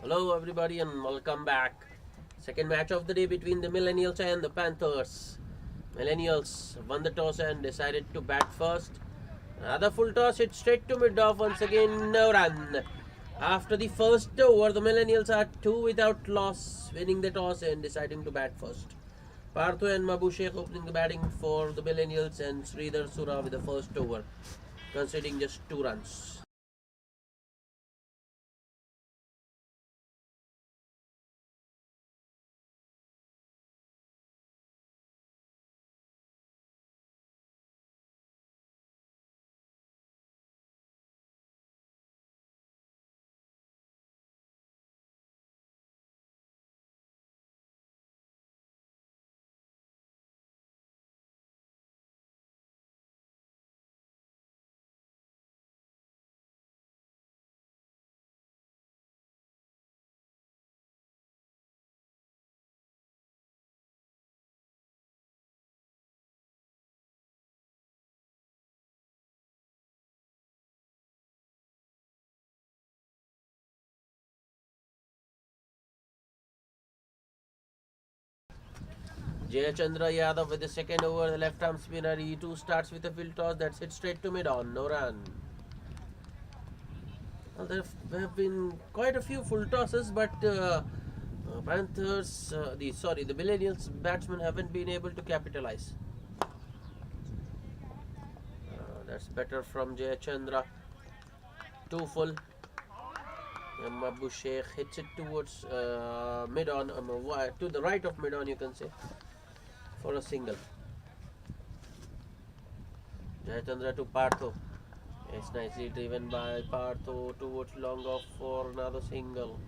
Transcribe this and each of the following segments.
Hello everybody and welcome back. Second match of the day between the Millennials and the Panthers. Millennials won the toss and decided to bat first. Another full toss hit straight to mid-off, once again no run. After the first over, the Millennials are 2 without loss, winning the toss and deciding to bat first. Partho and Mabu Sheikh opening the batting for the Millennials and Sridhar Sura with the first over, conceding just 2 runs. Jayachandra Yadav with the second over, the left arm spinner. E2 starts with a field toss that's hit straight to mid-on, no run. Well, there have been quite a few full tosses, but Panthers, the Millennials batsmen haven't been able to capitalize. That's better from Jayachandra. Two full. Abu Sheikh hits it towards mid-on, to the right of mid-on, you can say, for a single. Jayachandra to Partho. It's nicely driven by Partho towards long off for another single.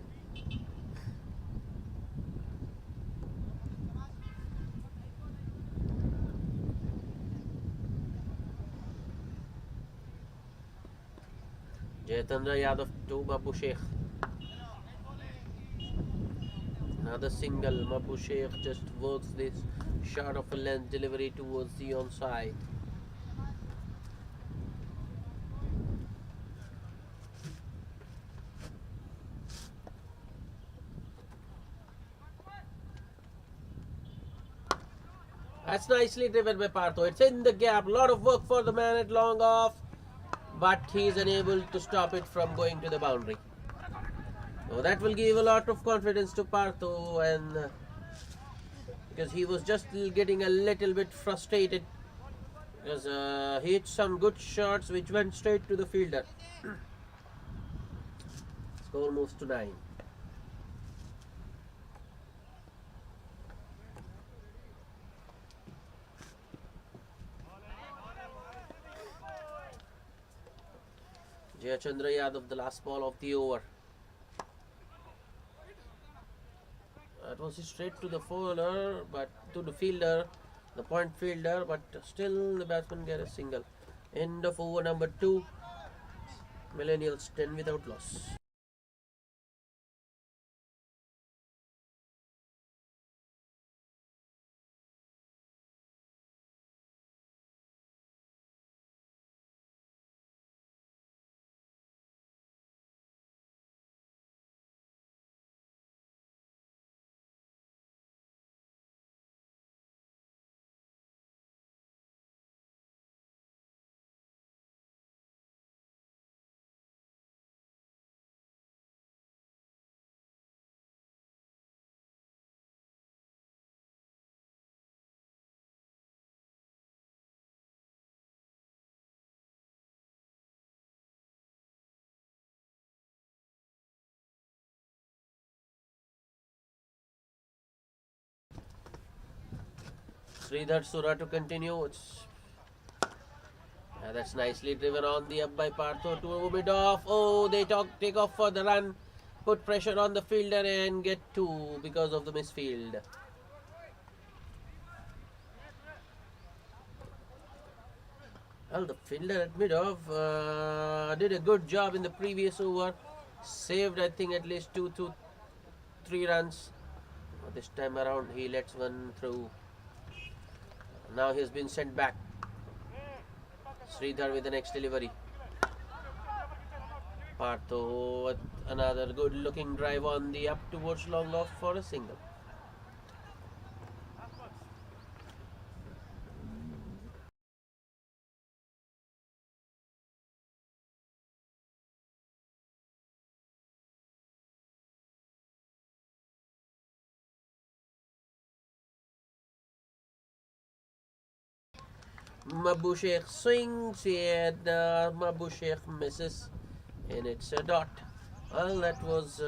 Jayachandra Yadav to Mabu Sheikh. Another single. Mabu Sheikh just works this shot of a length delivery towards the onside. That's nicely driven by Partho. It's in the gap. A lot of work for the man at long off, but he is unable to stop it from going to the boundary. So that will give a lot of confidence to Partho, and because he was just getting a little bit frustrated because he hit some good shots which went straight to the fielder. Score moves to 9. Jayachandra Yadav, the last ball of the over. That was straight to the fielder, the point fielder, but still the batsman get a single. End of over number 2. Millennials 10 without loss. Sridhar Sura to continue. That's nicely driven on the up by Partho to mid off. Oh, they take off for the run, put pressure on the fielder and get 2 because of the misfield. Well, the fielder at mid off did a good job in the previous over. Saved, I think, at least 2 to 3 runs. This time around, he lets one through. Now he's been sent back. Sridhar with the next delivery. Partho with another good looking drive on the up towards long off for a single. Mabushek swings and Mabushek misses, and it's a dot. Well, that was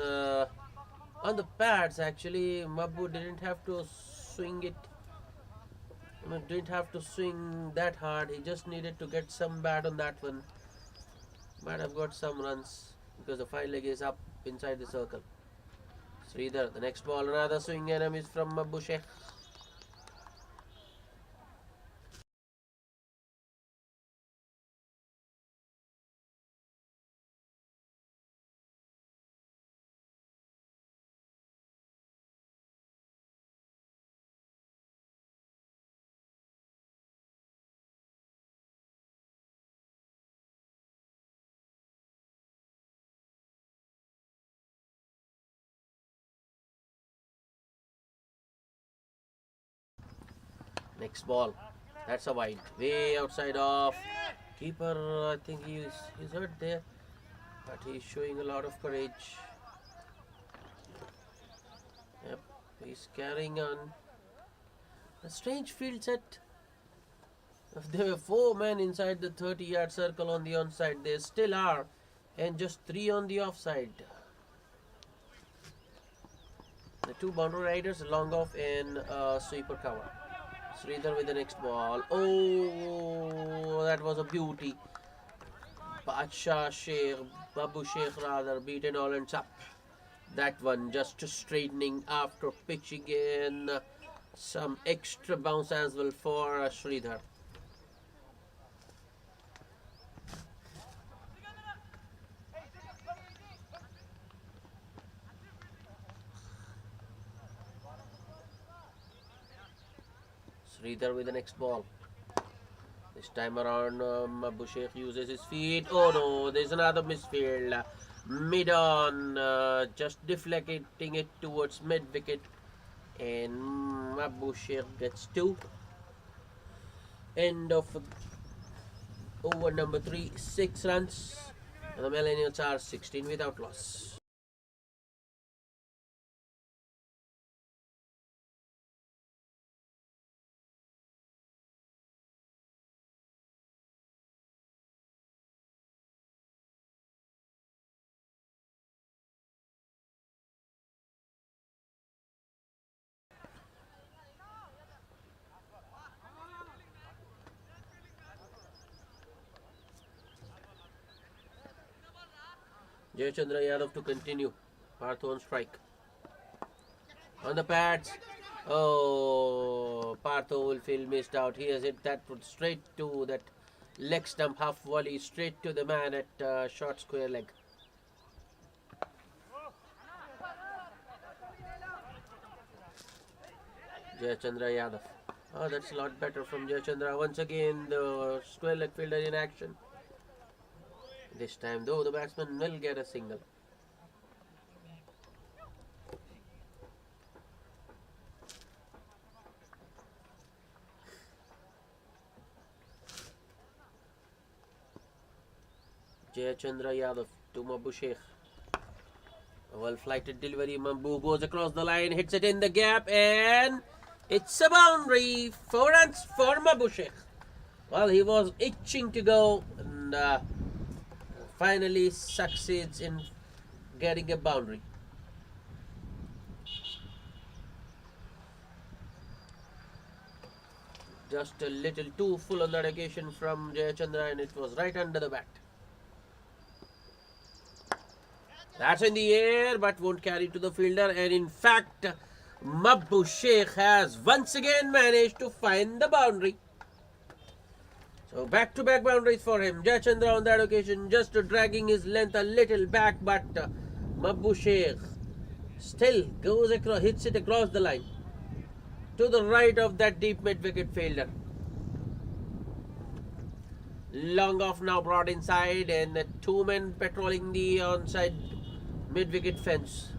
on the pads actually. Mabu didn't have to swing it. I mean, didn't have to swing that hard. He just needed to get some bat on that one. Might have got some runs because the 5 leg is up inside the circle. Sridhar, the next ball, another swing and a miss from Mabushek. Next ball, that's a wide, way outside off. Keeper, I think he's hurt there, but he's showing a lot of courage. Yep, he's carrying on. A strange field set. If there were 4 men inside the 30-yard circle on the onside, there still are, and just 3 on the offside. The 2 boundary riders, long off and sweeper cover. Sridhar with the next ball. Oh, that was a beauty. Badshah Sheikh, Babu Sheikh rather, beaten all ends up. That one just straightening after pitching in some extra bounce as well for Sridhar. Sridhar with the next ball. This time around, Abu Sheikh uses his feet. Oh no, there's another misfield. Mid on, just deflecting it towards mid wicket. And Abu Sheikh gets 2. End of over number 3, 6 runs. And the Millenials are 16 without loss. Jayachandra Yadav to continue. Partho on strike. On the pads. Oh, Partho will feel missed out. He has hit that straight to that leg stump, half volley, straight to the man at short square leg. Jayachandra Yadav. Oh, that's a lot better from Jayachandra. Once again, the square leg fielder in action. This time though, the batsman will get a single. Jayachandra Yadav to Mabu Sheikh. A well-flighted delivery. Mambu goes across the line, hits it in the gap, and it's a boundary. 4 runs for Mabu Sheikh. Well, he was itching to go, and finally succeeds in getting a boundary. Just a little too full on that occasion from Jayachandra, and it was right under the bat. That's in the air, but won't carry to the fielder, and in fact, Mabu Sheikh has once again managed to find the boundary. So back-to-back boundaries for him. Jayachandra on that occasion just dragging his length a little back, but Mabu Sheikh still goes across, hits it across the line to the right of that deep mid-wicket fielder. Long off now brought inside, and two men patrolling the onside mid-wicket fence.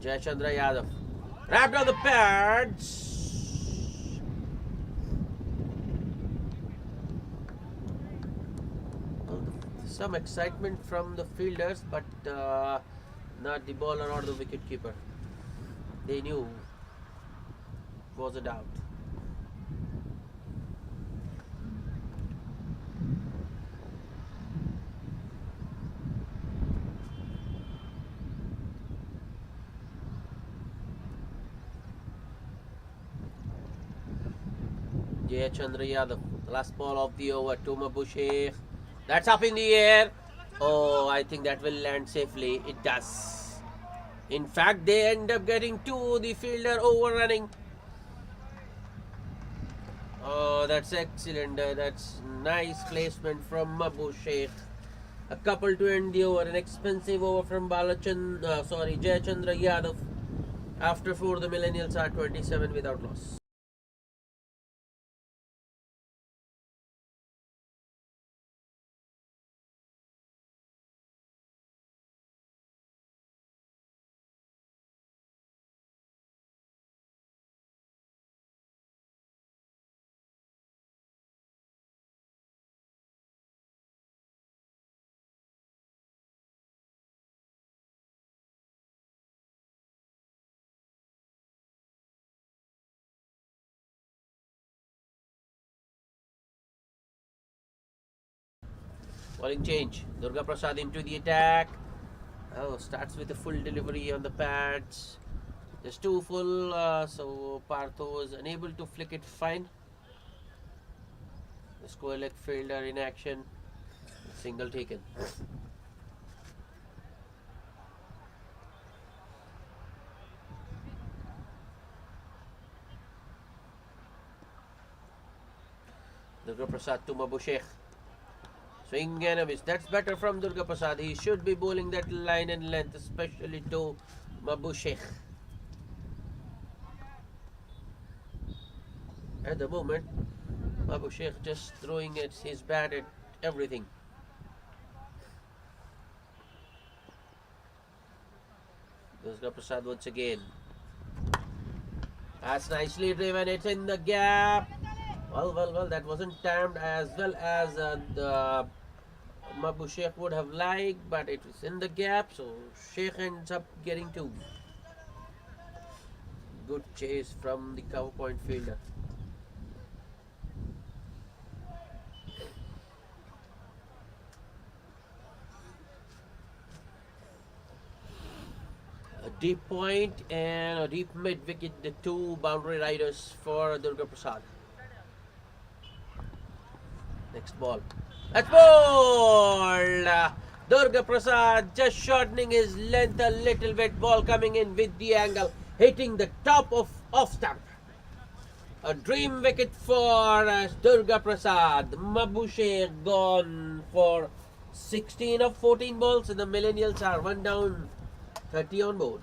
Jayachandra Yadav wrapped on the pads. Well, some excitement from the fielders, but not the bowler or the wicketkeeper. They knew was a doubt. Jayachandra Yadav, the last ball of the over to Mabushekh. That's up in the air. Oh, I think that will land safely. It does. In fact, they end up getting to the fielder overrunning. Oh, that's excellent. That's nice placement from Mabushekh. A couple to end the over. An expensive over from Jayachandra Yadav. After 4, the Millennials are 27 without loss. Bowling change. Durga Prasad into the attack. Oh, starts with a full delivery on the pads. Just too full, so Partho is unable to flick it fine. The square leg fielder in action. Single taken. Durga Prasad to Mabushekh. Swing and a miss. That's better from Durga Prasad. He should be bowling that line and length, especially to Mabushekh. At the moment, Mabushekh just throwing his bat at everything. Durga Prasad once again. That's nicely driven. It's in the gap. Well, that wasn't timed as well as the Mabushekh would have liked, but it was in the gap, so Sheikh ends up getting 2. Good chase from the cover point fielder. A deep point and a deep mid wicket, the 2 boundary riders for Durga Prasad. Next ball. That's ball! Durga Prasad just shortening his length a little bit. Ball coming in with the angle, hitting the top of off stump. A dream wicket for Durga Prasad. Mabushekh gone for 16 of 14 balls, and the Millennials are 1 down, 30 on board.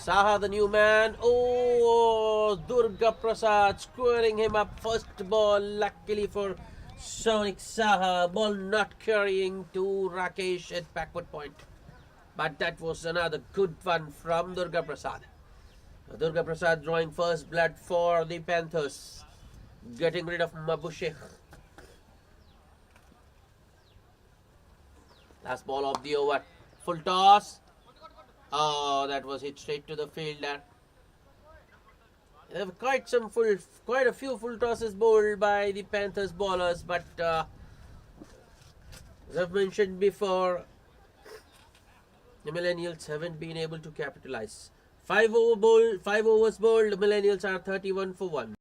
Saha, the new man. Oh, Durga Prasad squaring him up. First ball, luckily for Sonic Saha. Ball not carrying to Rakesh at backward point. But that was another good one from Durga Prasad. Durga Prasad drawing first blood for the Panthers. Getting rid of Mabusheh. Last ball of the over. Full toss. Oh, that was hit straight to the fielder. There were quite a few full tosses bowled by the Panthers bowlers, but as I've mentioned before, the Millennials haven't been able to capitalize. 5 overs bowled. The Millennials are 31 for 1.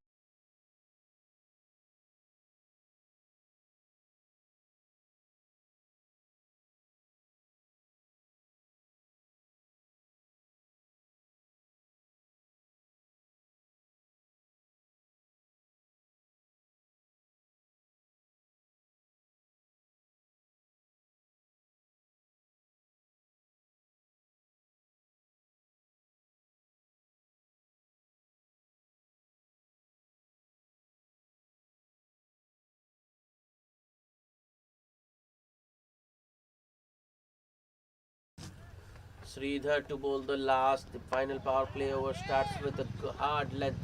Sridhar to bowl the last. The final power play over starts with a hard length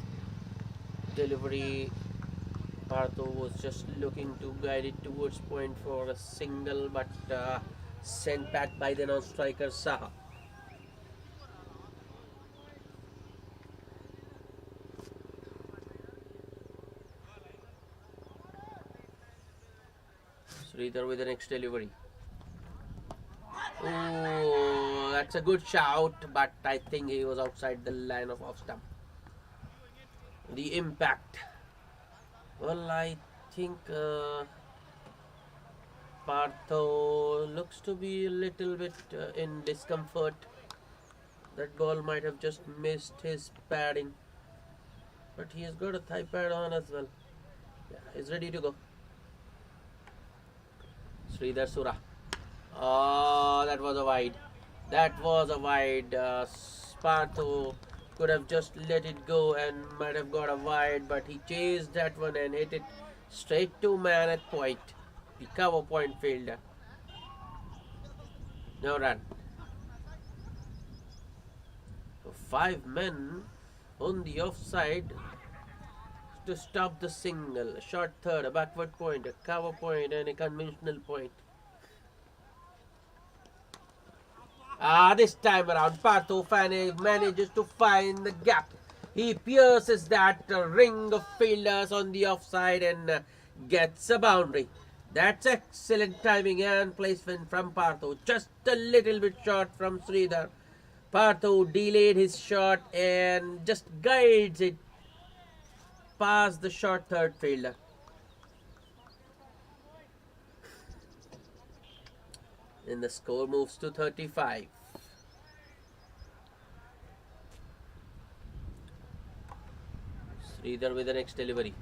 delivery. Partho was just looking to guide it towards point for a single, but sent back by the non-striker Saha. Sridhar with the next delivery. Oh, that's a good shout, but I think he was outside the line of off stump. The impact. Well, I think Partho looks to be a little bit in discomfort. That ball might have just missed his padding, but he has got a thigh pad on as well. Yeah, he's ready to go. Sridhar Sura. Oh, that was a wide. That was a wide. Partho could have just let it go and might have got a wide, but he chased that one and hit it straight to man at point. The cover point fielder. No run. So 5 men on the offside to stop the single. A short third, a backward point, a cover point, and a conventional point. This time around, Partho manages to find the gap. He pierces that ring of fielders on the offside and gets a boundary. That's excellent timing and placement from Partho. Just a little bit short from Sridhar. Partho delayed his shot and just guides it past the short third fielder. And the score moves to 35. Sridhar with the next delivery.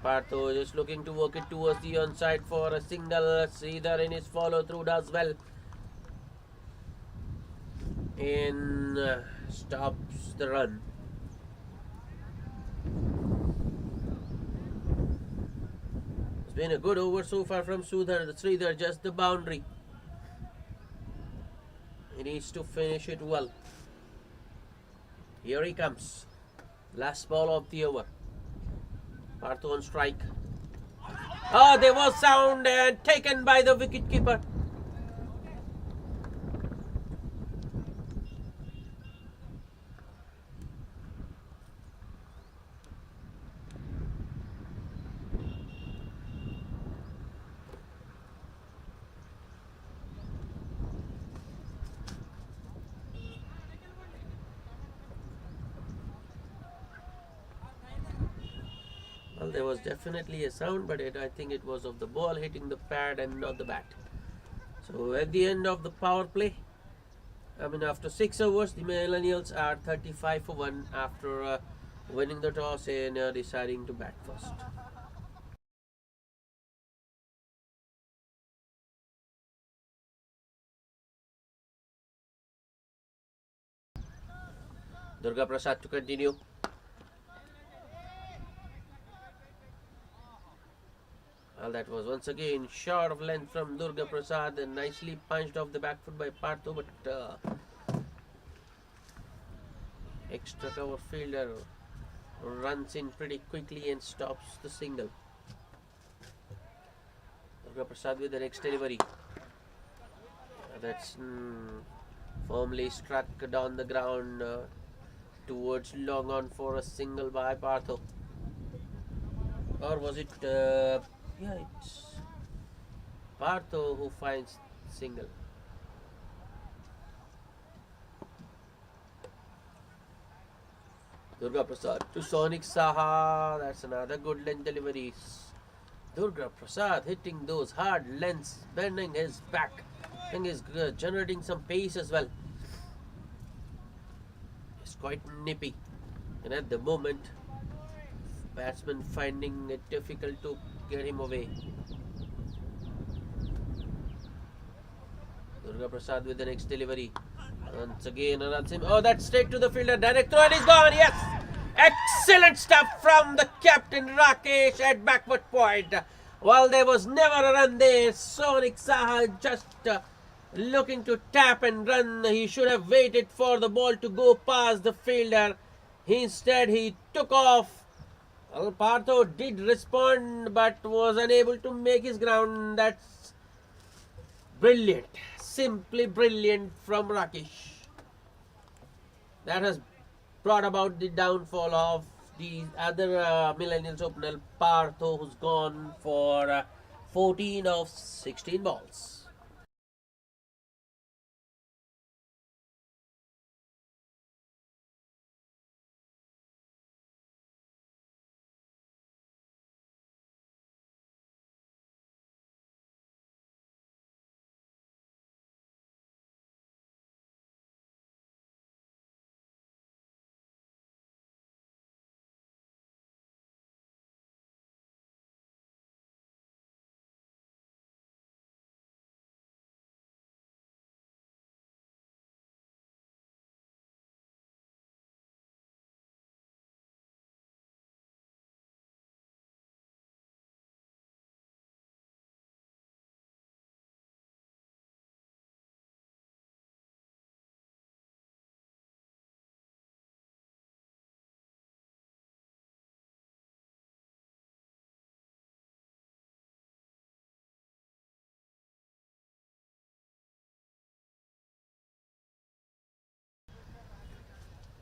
Partho just looking to work it towards the onside for a single. Sridhar in his follow through does well. And stops the run. It's been a good over so far from Sridhar, just the boundary. He needs to finish it well. Here he comes. Last ball of the over. Partho on strike. Oh, there was sound and taken by the wicket keeper. Well, there was definitely a sound, but I think it was of the ball hitting the pad and not the bat. So at the end of the power play, after 6 overs, the Millennials are 35 for 1 after winning the toss and deciding to bat first. Durga Prasad to continue. Well, that was once again short of length from Durga Prasad and nicely punched off the back foot by Partho, but extra cover fielder runs in pretty quickly and stops the single. Durga Prasad with the next delivery. That's firmly struck down the ground towards long on for a single by Partho. Or was it? Yeah, it's Partho who finds single. Durga Prasad to Sonic Saha. That's another good length delivery. Durga Prasad hitting those hard lengths, bending his back. I think he's generating some pace as well. It's quite nippy, and at the moment, batsmen finding it difficult to get him away. Durga Prasad with the next delivery. Once again, oh, that's straight to the fielder. Direct throw and he's gone. Yes! Excellent stuff from the captain Rakesh at backward point. While there was never a run there, Sonic Saha just looking to tap and run. He should have waited for the ball to go past the fielder. Instead, he took off. Well, Partho did respond but was unable to make his ground. That's brilliant. Simply brilliant from Rakesh. That has brought about the downfall of the other Millennials opener, Partho, who's gone for 14 of 16 balls.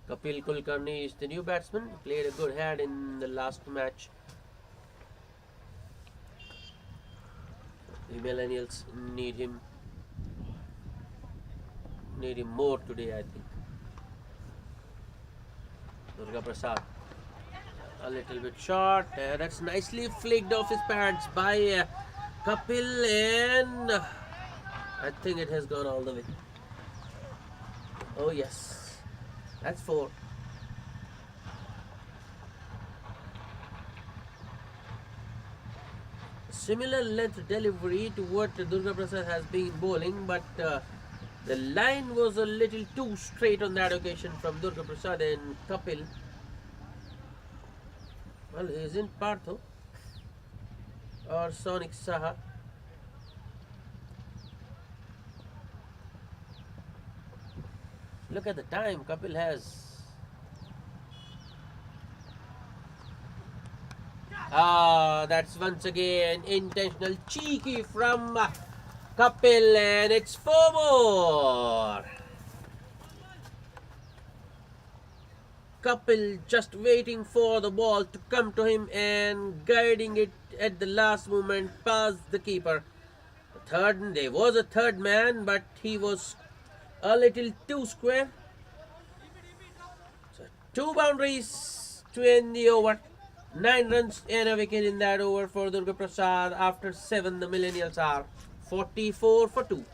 Kapil Kulkarni is the new batsman. Played a good hand in the last match. The Millennials need him more today, I think. Durga Prasad, a little bit short. That's nicely flicked off his pads by Kapil, and I think it has gone all the way. Oh yes, that's 4. Similar length delivery to what Durga Prasad has been bowling, but the line was a little too straight on that occasion from Durga Prasad and Kapil. Well, isn't Partho or Sonic Saha? Look at the time Kapil has. That's once again intentional cheeky from Kapil, and it's 4 more. Kapil just waiting for the ball to come to him and guiding it at the last moment past the keeper. There was a third man, but he was a little too square. So 2 boundaries to end the over. 9 runs and a wicket in that over for Durga Prasad. After 7, the Millennials are 44 for 2.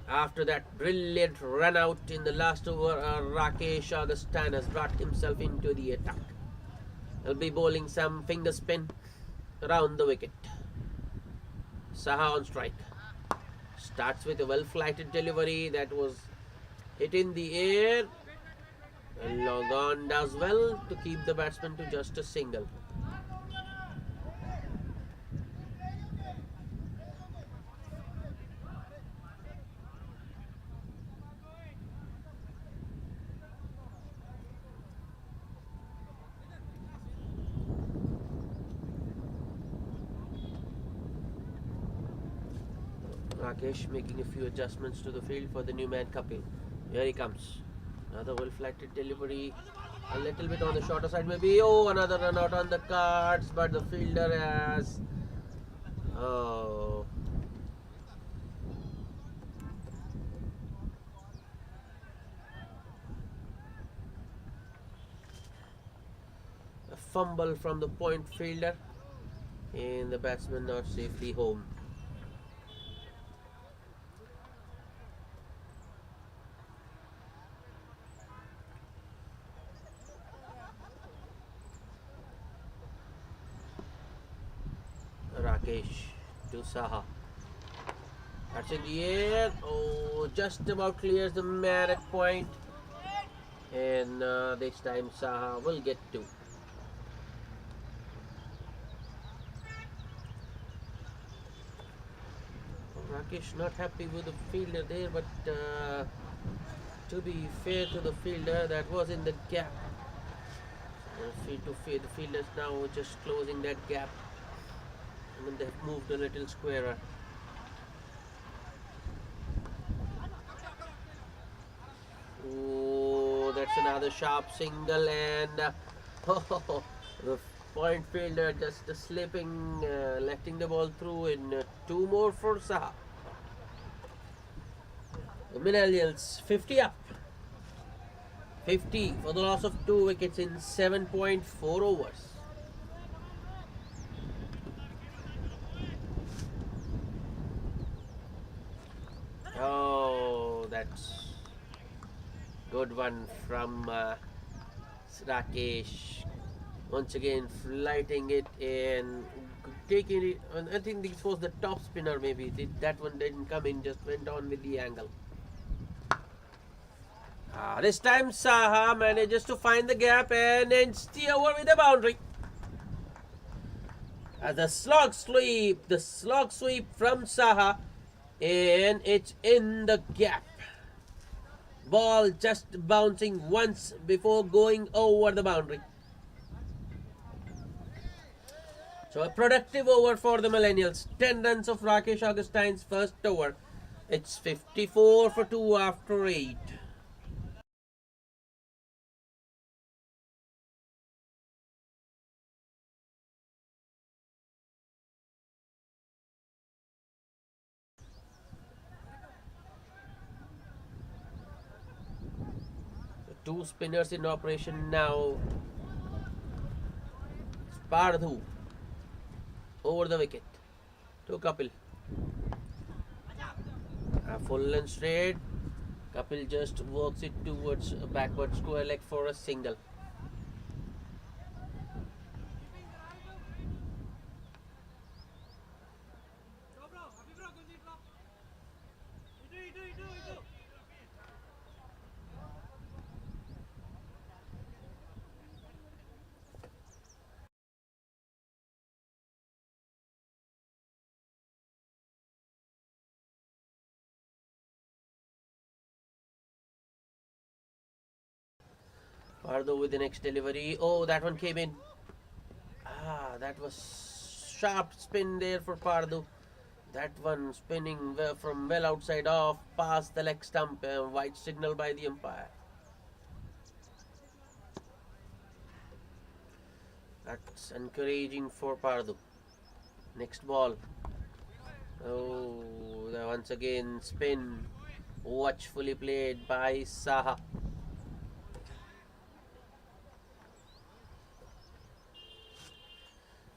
After that brilliant run out in the last over, Rakesh Augustine has brought himself into the attack. He'll be bowling some finger spin around the wicket. Saha on strike. Starts with a well-flighted delivery that was hit in the air. Logon does well to keep the batsman to just a single. Rakesh making a few adjustments to the field for the new man Kapil. Here he comes. Another well-flighted delivery. A little bit on the shorter side maybe. Oh, another run out on the cards, but the fielder has... Oh. A fumble from the point fielder. And the batsmen are safely home. Rakesh to Saha. That's in the air. Oh, just about clears the man at point. And this time Saha will get two. Rakesh not happy with the fielder there, but to be fair to the fielder, that was in the gap. The fielders now just closing that gap. I mean, they've moved a little squarer. Oh, that's another sharp single, and the point fielder just slipping, letting the ball through in two more for Saha. The Millenials 50 up. 50 for the loss of 2 wickets in 7.4 overs. Oh, that's good one from Rakesh. Once again, flighting it and taking it. And I think this was the top spinner, maybe. That one didn't come in, just went on with the angle. This time Saha manages to find the gap and ends the over with a boundary. The slog sweep from Saha, and it's in the gap. Ball just bouncing once before going over the boundary. So a productive over for the Millenials. 10 runs of Rakesh Augustine's first over. It's 54 for 2 after 8. Two spinners in operation now. Pardhu over the wicket to Kapil. Full and straight. Kapil just works it towards a backward square leg for a single. Pardhu with the next delivery. Oh, that one came in. That was sharp spin there for Pardhu. That one spinning from well outside off past the leg stump. White signal by the umpire. That's encouraging for Pardhu. Next ball. Oh, once again spin. Watchfully played by Saha.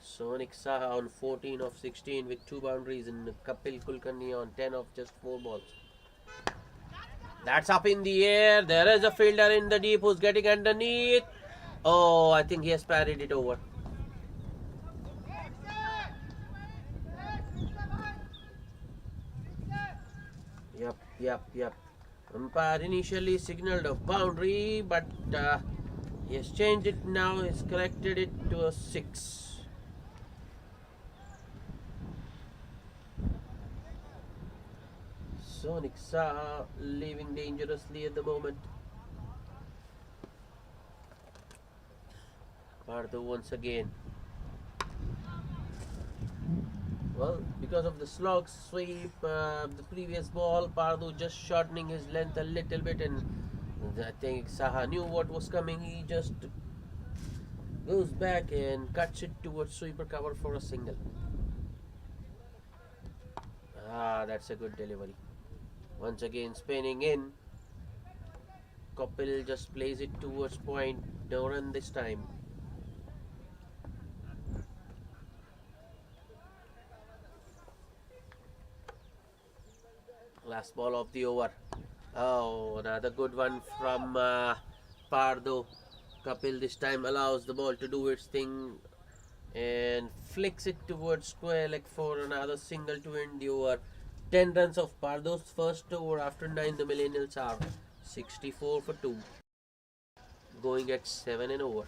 Sonik Saha on 14 of 16 with 2 boundaries, and Kapil Kulkarni on 10 of just 4 balls. That's up in the air. There is a fielder in the deep who's getting underneath. Oh, I think he has parried it over. Yep. Umpire initially signaled a boundary, but he has changed it now. He's corrected it to a 6. Sonic Saha leaving dangerously at the moment. Pardo once again. Well, because of the slog sweep, the previous ball, Pardo just shortening his length a little bit, and I think Saha knew what was coming. He just goes back and cuts it towards sweeper cover for a single. That's a good delivery. Once again spinning in. Kopil just plays it towards point. No run this time. Last ball of the over. Oh, another good one from Pardo. Kapil this time allows the ball to do its thing and flicks it towards square leg for another single to end the over. 10 runs of Pardo's first over after 9. The Millennials are 64 for 2. Going at 7 and over.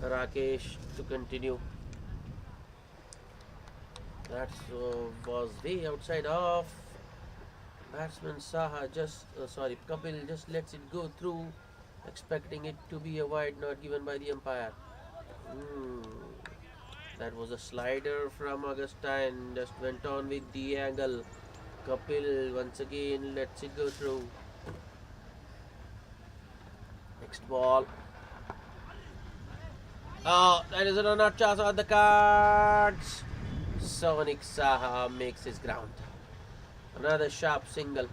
Rakesh to continue. That was way outside off. Batsman Saha Kapil just lets it go through, expecting it to be a wide, not given by the umpire. That was a slider from Augustine, just went on with the angle. Kapil once again lets it go through. Next ball. Oh, that is another chance on the cards. Sonic Saha makes his ground. Another sharp single.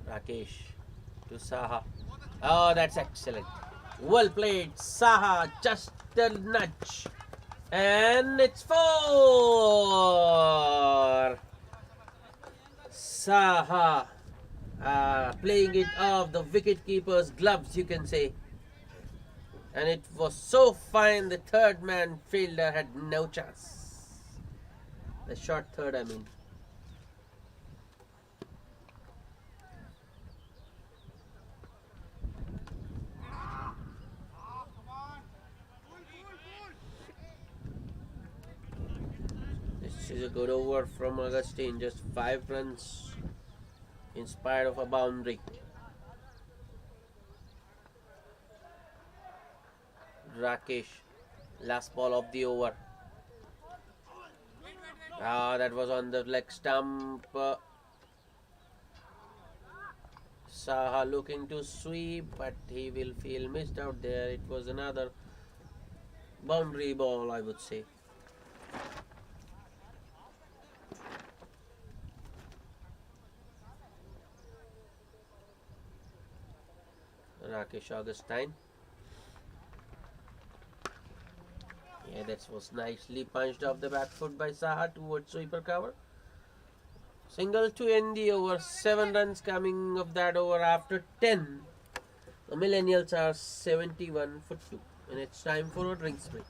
Rakesh to Saha. Oh, that's excellent. Well played, Saha. Just a nudge. And it's 4. Saha playing it off the wicket-keeper's gloves, you can say. And it was so fine, the third man fielder had no chance. The short third, I mean. This is a good over from Augustine. Just 5 runs in spite of a boundary. Rakesh, last ball of the over. That was on the leg stump. Saha looking to sweep, but he will feel missed out there. It was another boundary ball, I would say. Rakesh Augustine. Yeah, that was nicely punched off the back foot by Saha towards sweeper cover. Single to end the over. 7 runs coming of that over after 10. The Millennials are 71 for 2. And it's time for a drinks break.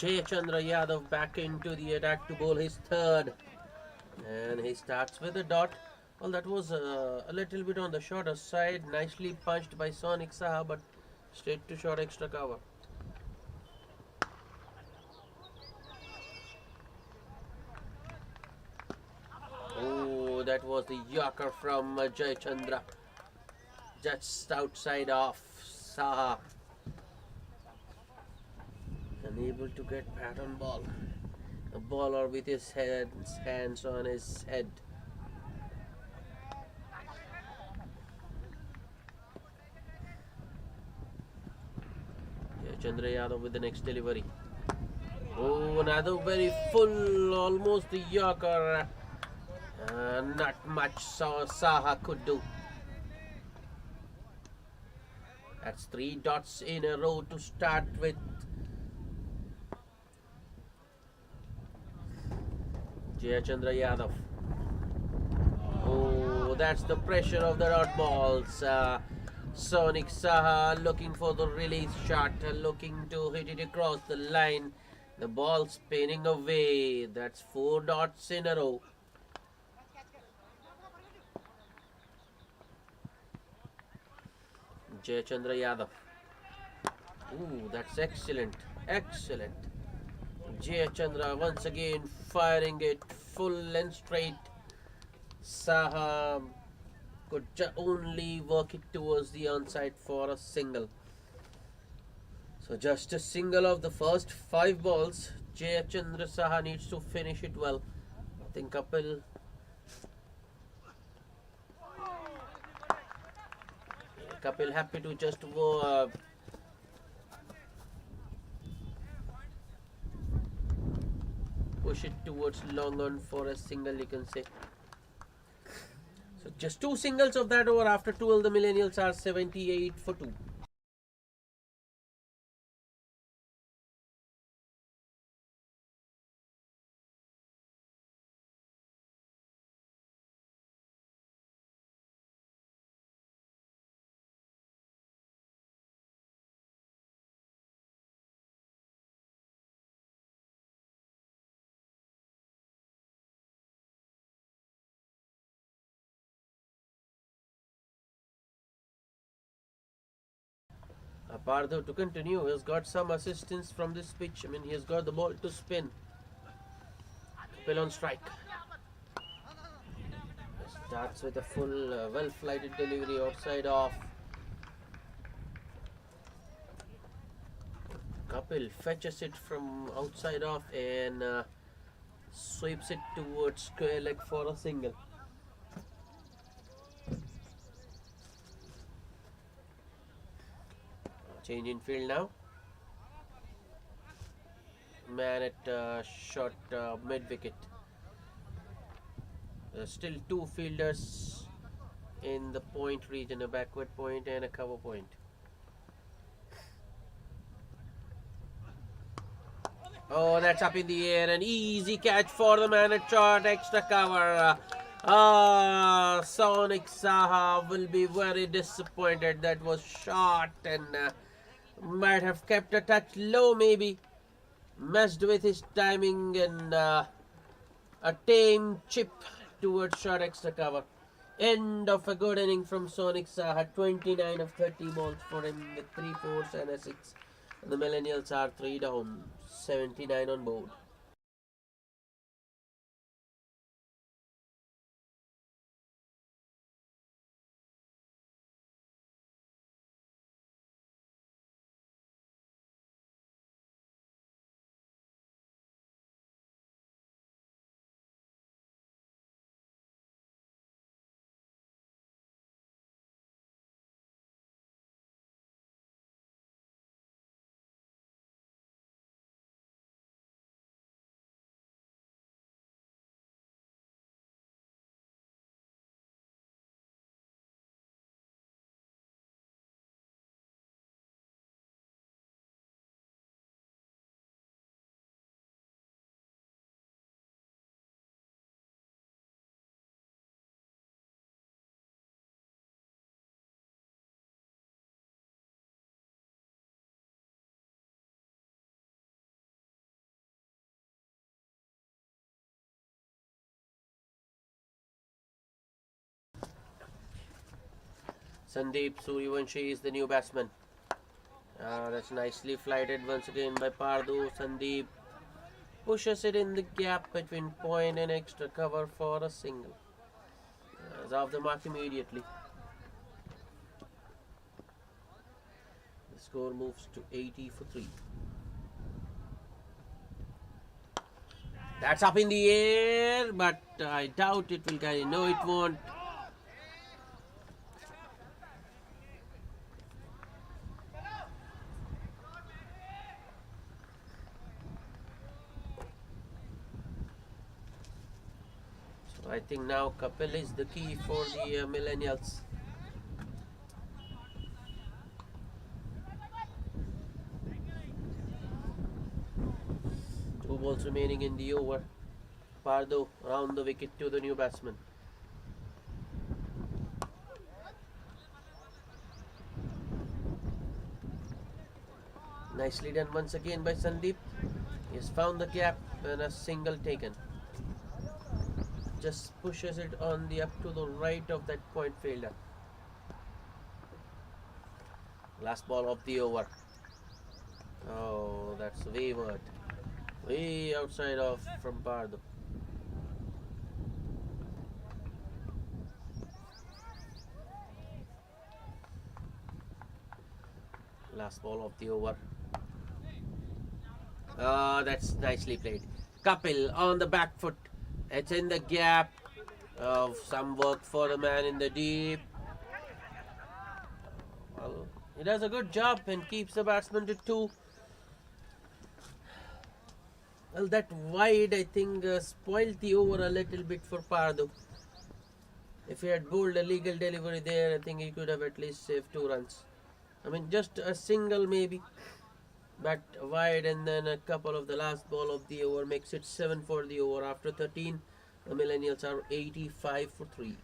Chandra Yadav back into the attack to bowl his third. And he starts with a dot. Well, that was a little bit on the shorter side. Nicely punched by Sonic Saha, but straight to short extra cover. Oh, that was the Yorker from Chandra. Just outside off Saha. Unable to get bat on ball. A bowler with his hands on his head. Chandra Yadav with the next delivery. Oh, another very full, almost the Yorker. Not much Saha could do. That's 3 dots in a row to start with. Chandra Yadav. Oh, that's the pressure of the dot balls. Sonic Saha looking for the release shot, looking to hit it across the line. The ball spinning away. That's 4 dots in a row. Chandra Yadav. Ooh, that's excellent. Excellent. Chandra once again firing it full and straight. Saha could only work it towards the onside for a single. So just a single of the first 5 balls. Chandra Saha needs to finish it well. I think Kapil happy to just push it towards long on for a single, you can say. So just 2 singles of that over. After 12, the Millennials are 78 for 2. Pardhu to continue. He has got some assistance from this pitch. I mean, he has got the ball to spin. Kapil on strike. Starts with a full, well-flighted delivery outside off. Kapil fetches it from outside off and sweeps it towards square leg for a single. Change in field now. Man at short mid wicket. Still 2 fielders in the point region, a backward point and a cover point. Oh, that's up in the air. An easy catch for the man at short, extra cover. Sonic Saha will be very disappointed. That was short and might have kept a touch low, maybe. Messed with his timing and a tame chip towards short extra cover. End of a good inning from Sonic Saha. 29 of 30 balls for him with 3 fours and a 6. And the Millennials are 3 down, 79 on board. Sandeep Suryavanshi is the new batsman. That's nicely flighted once again by Pardu. Sandeep pushes it in the gap between point and extra cover for a single. Is off the mark immediately. The score moves to 80 for 3. That's up in the air, but I doubt it will carry. No, it won't. So I think now Kapil is the key for the Millennials. Two balls remaining in the over. Pardo round the wicket to the new batsman. Nicely done once again by Sandeep. He has found the gap and a single taken. Just pushes it on the up to the right of that point fielder. Last ball of the over. Oh, that's wayward. Way outside of from Pardo. Last ball of the over. That's nicely played. Kapil on the back foot. It's in the gap. Some work for the man in the deep. Well, he does a good job and keeps the batsman to 2. Well, that wide, I think, spoiled the over a little bit for Pardo. If he had bowled a legal delivery there, I think he could have at least saved 2 runs. I mean, just a single maybe. But wide, and then a couple of the last ball of the over makes it 7 for the over. After 13, the Millennials are 85 for 3.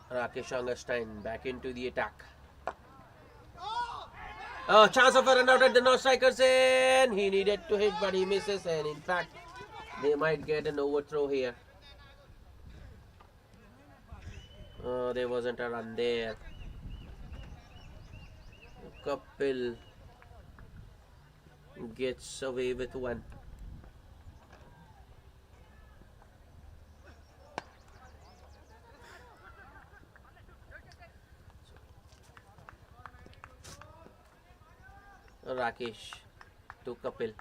Rakesh Angerstein back into the attack. Oh, chance of a run out at the non-strikers end. He needed to hit, but he misses, and in fact, they might get an overthrow here. Oh, there wasn't a run there. Kapil gets away with 1. Rakesh to Kapil.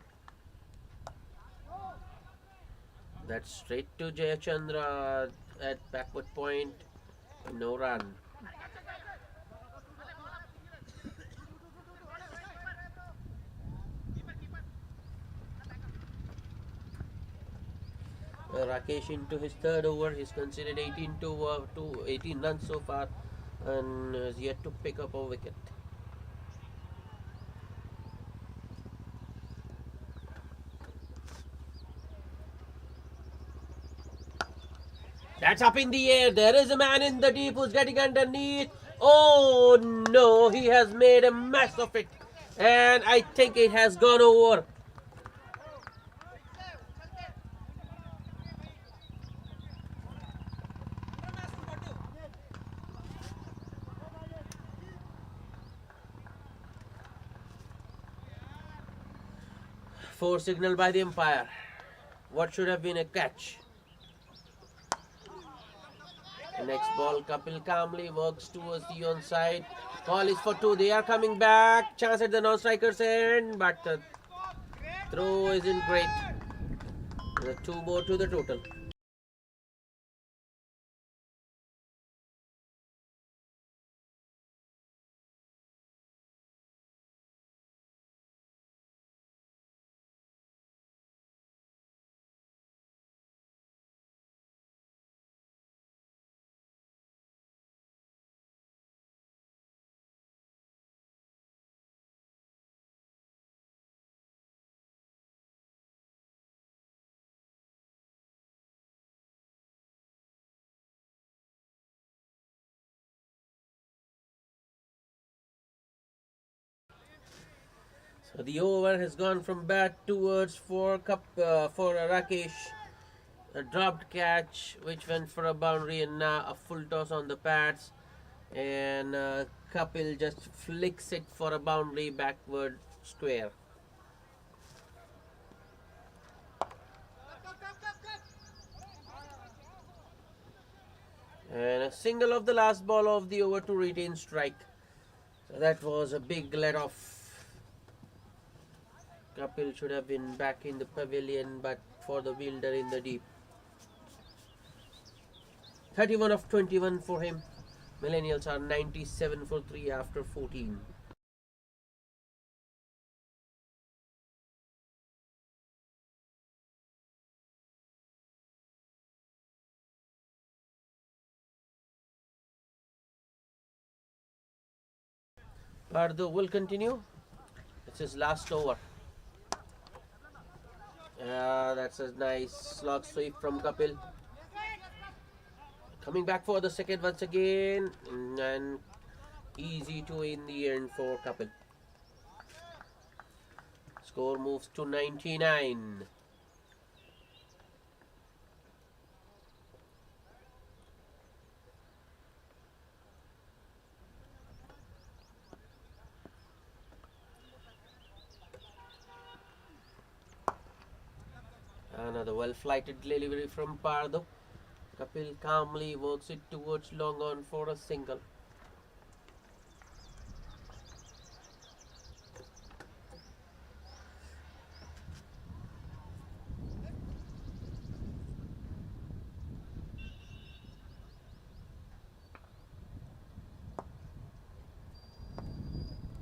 That's straight to Jayachandra at backward point. No run. Rakesh into his 3rd over. He's considered 18 runs so far and has yet to pick up a wicket. That's up in the air. There is a man in the deep who's getting underneath. Oh no, he has made a mess of it. And I think it has gone over. Four signal by the umpire. What should have been a catch? The next ball, Kapil calmly works towards the onside. Call is for 2. They are coming back. Chance at the non-strikers end, but the throw isn't great. There are 2 more to the total. The over has gone from bat towards for Rakesh. A dropped catch which went for a boundary, and now a full toss on the pads, and Kapil just flicks it for a boundary backward square. And a single of the last ball of the over to retain strike. So that was a big let off. Kapil should have been back in the pavilion, but for the wielder in the deep. 31 of 21 for him. Millennials are 97 for 3 after 14. Pardo will continue. It's his last over. That's a nice slog sweep from Kapil. Coming back for the second once again, and easy to in the end for Kapil. Score moves to 99. Another well-flighted delivery from Pardo. Kapil calmly works it towards long on for a single.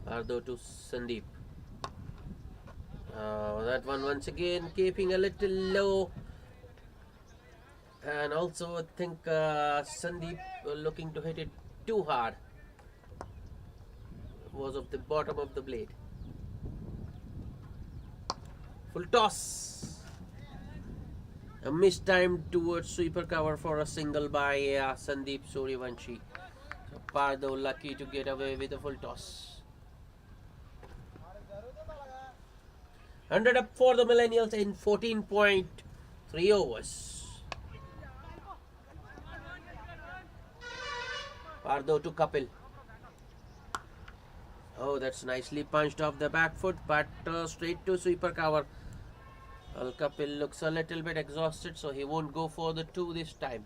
Pardo to Sandeep. That one once again keeping a little low. And also I think Sandeep looking to hit it too hard. Was of the bottom of the blade. Full toss. A mistimed towards sweeper cover for a single by Sandeep Suryavanshi. So Pardo lucky to get away with a full toss. 100 up for the Millennials in 14.3 overs. Pardo to Kapil. Oh, that's nicely punched off the back foot, but straight to sweeper cover. Well, Kapil looks a little bit exhausted, so he won't go for the 2 this time.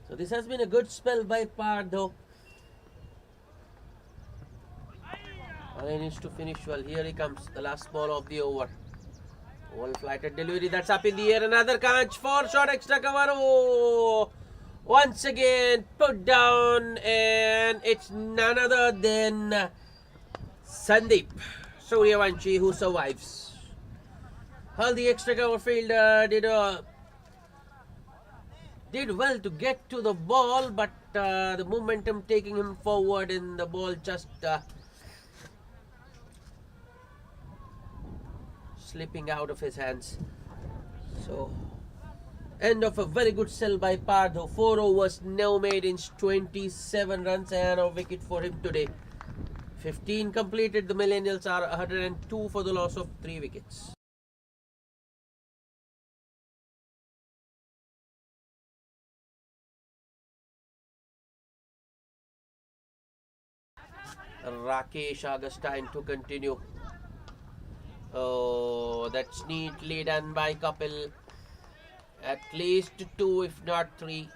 So this has been a good spell by Pardo. Well, he needs to finish well. Here he comes, the last ball of the over. Well-flighted delivery, that's up in the air. Another catch for short extra cover. Oh! Once again put down, and it's none other than Sandeep Suryavanshi who survives. Well, the extra cover fielder did well to get to the ball, but the momentum taking him forward, and the ball just slipping out of his hands. So end of a very good sell by Pardo. 4 overs now made in 27 runs and a wicket for him today. 15 completed. The Millennials are 102 for the loss of 3 wickets. Rakesh Augustine to continue. Oh, that's neatly done by Kapil. At least 2, if not 3.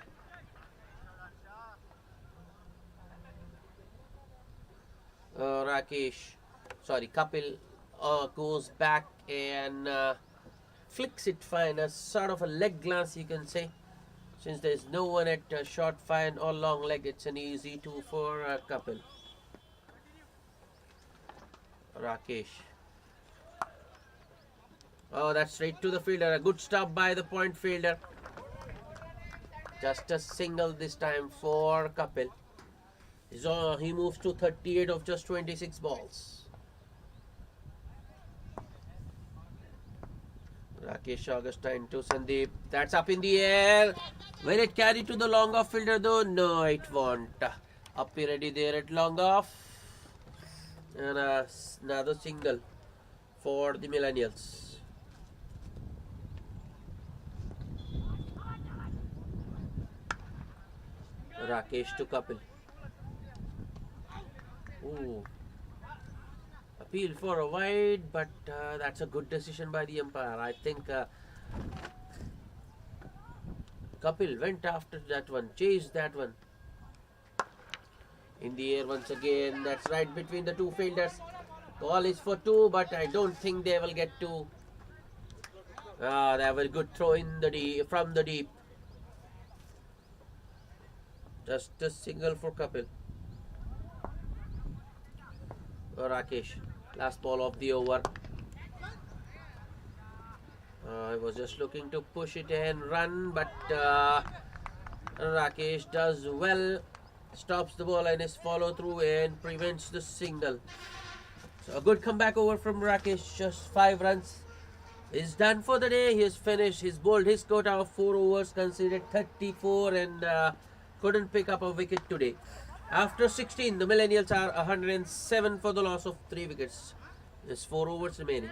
Kapil goes back and flicks it fine, a sort of a leg glance you can say. Since there's no one at short fine or long leg, it's an easy 2 for Kapil. Rakesh. Oh, that's straight to the fielder. A good stop by the point fielder. Just a single this time for Kapil. He moves to 38 of just 26 balls. Rakesh Augustine to Sandeep. That's up in the air. Will it carry to the long off fielder though? No, it won't. Uppy ready there at long off. And another single for the Millennials. Rakesh to Kapil. Ooh. Appeal for a wide, but that's a good decision by the umpire. I think Kapil went after that one, chased that one. In the air once again, that's right between the two fielders. Ball is for two, but I don't think they will get two. They have a good throw in the deep, from the deep. Just a single for Kapil. Rakesh, last ball of the over. I was just looking to push it and run, but Rakesh does well, stops the ball and his follow through and prevents the single. So a good comeback over from Rakesh, just 5 runs. He's done for the day. He's finished. He's bowled his quota of 4 overs, conceded 34 and couldn't pick up a wicket today. After 16, the Millennials are 107 for the loss of 3 wickets. There's 4 overs remaining.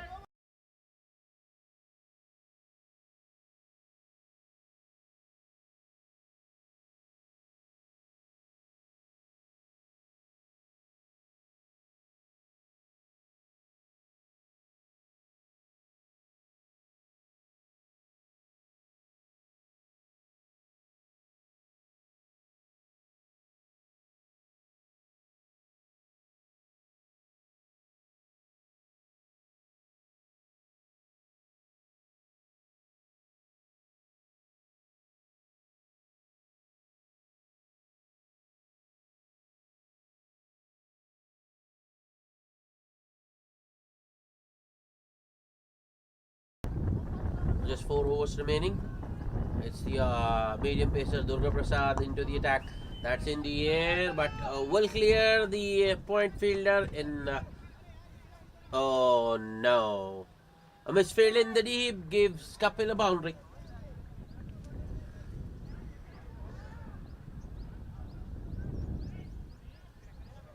Just 4 overs remaining. It's the medium pacer Durga Prasad into the attack. That's in the air, but will clear the point fielder in. Oh no! A misfield in the deep gives Kapil a boundary.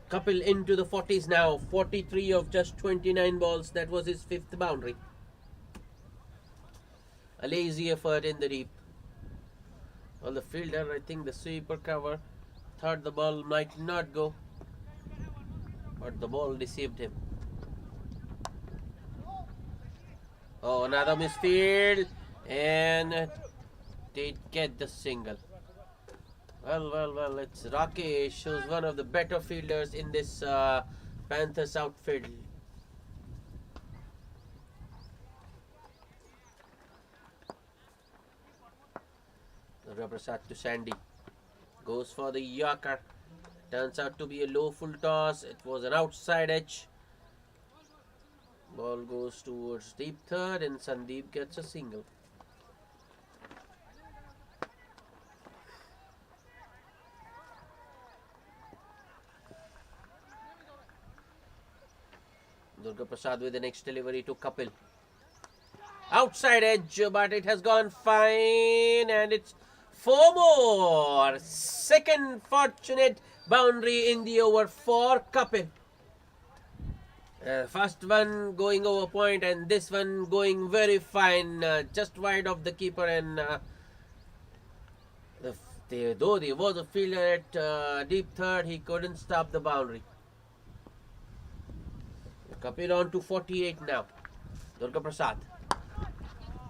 Kapil into the 40s now. 43 of just 29 balls. That was his 5th boundary. A lazy effort in the deep. Well, the fielder, I think the sweeper cover, thought the ball might not go, but the ball deceived him. Oh, another misfield, and they get the single. Well, it's Rakesh, who's one of the better fielders in this Panthers outfield. Durga Prasad to Sandy. Goes for the Yorker. Turns out to be a low full toss. It was an outside edge. Ball goes towards deep third and Sandeep gets a single. Durga Prasad with the next delivery to Kapil. Outside edge, but it has gone fine and it's 4 more. Second fortunate boundary in the over for Kapil. First one going over point and this one going very fine, just wide of the keeper, and though there was a fielder at deep third, he couldn't stop the boundary. Kapil on to 48 now. Durga Prasad.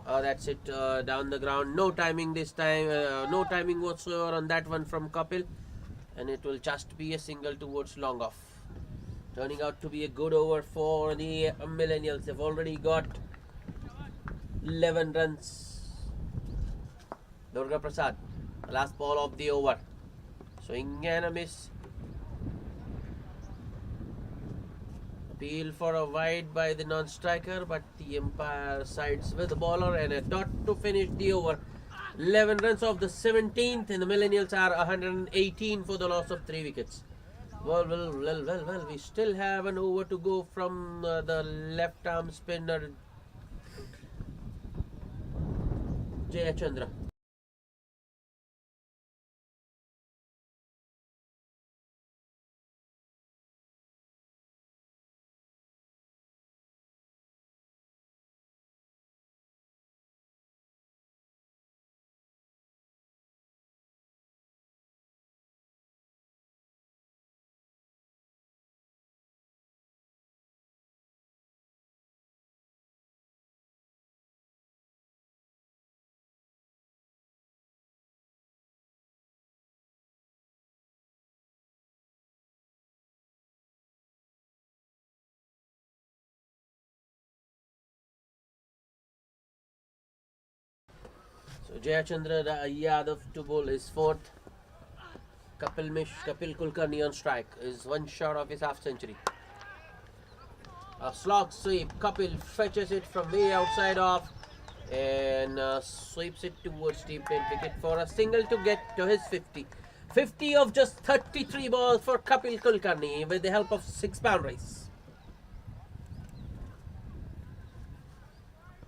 That's it, down the ground. No timing this time. No timing whatsoever on that one from Kapil. And it will just be a single towards long off. Turning out to be a good over for the Millennials. They've already got 11 runs. Durga Prasad, last ball of the over. Swing and a miss. Appeal for a wide by the non-striker, but the umpire sides with the bowler and a dot to finish the over. 11 runs of the 17th, and the Millennials are 118 for the loss of 3 wickets. Well, we still have an over to go from the left arm spinner Jayachandra. Jayachandra Yadav to bowl his fourth. Kapil Kulkarni on strike is one shot of his half century. A slog sweep. Kapil fetches it from way outside off and sweeps it towards deep mid wicket for a single to get to his 50. 50 of just 33 balls for Kapil Kulkarni with the help of 6 boundaries.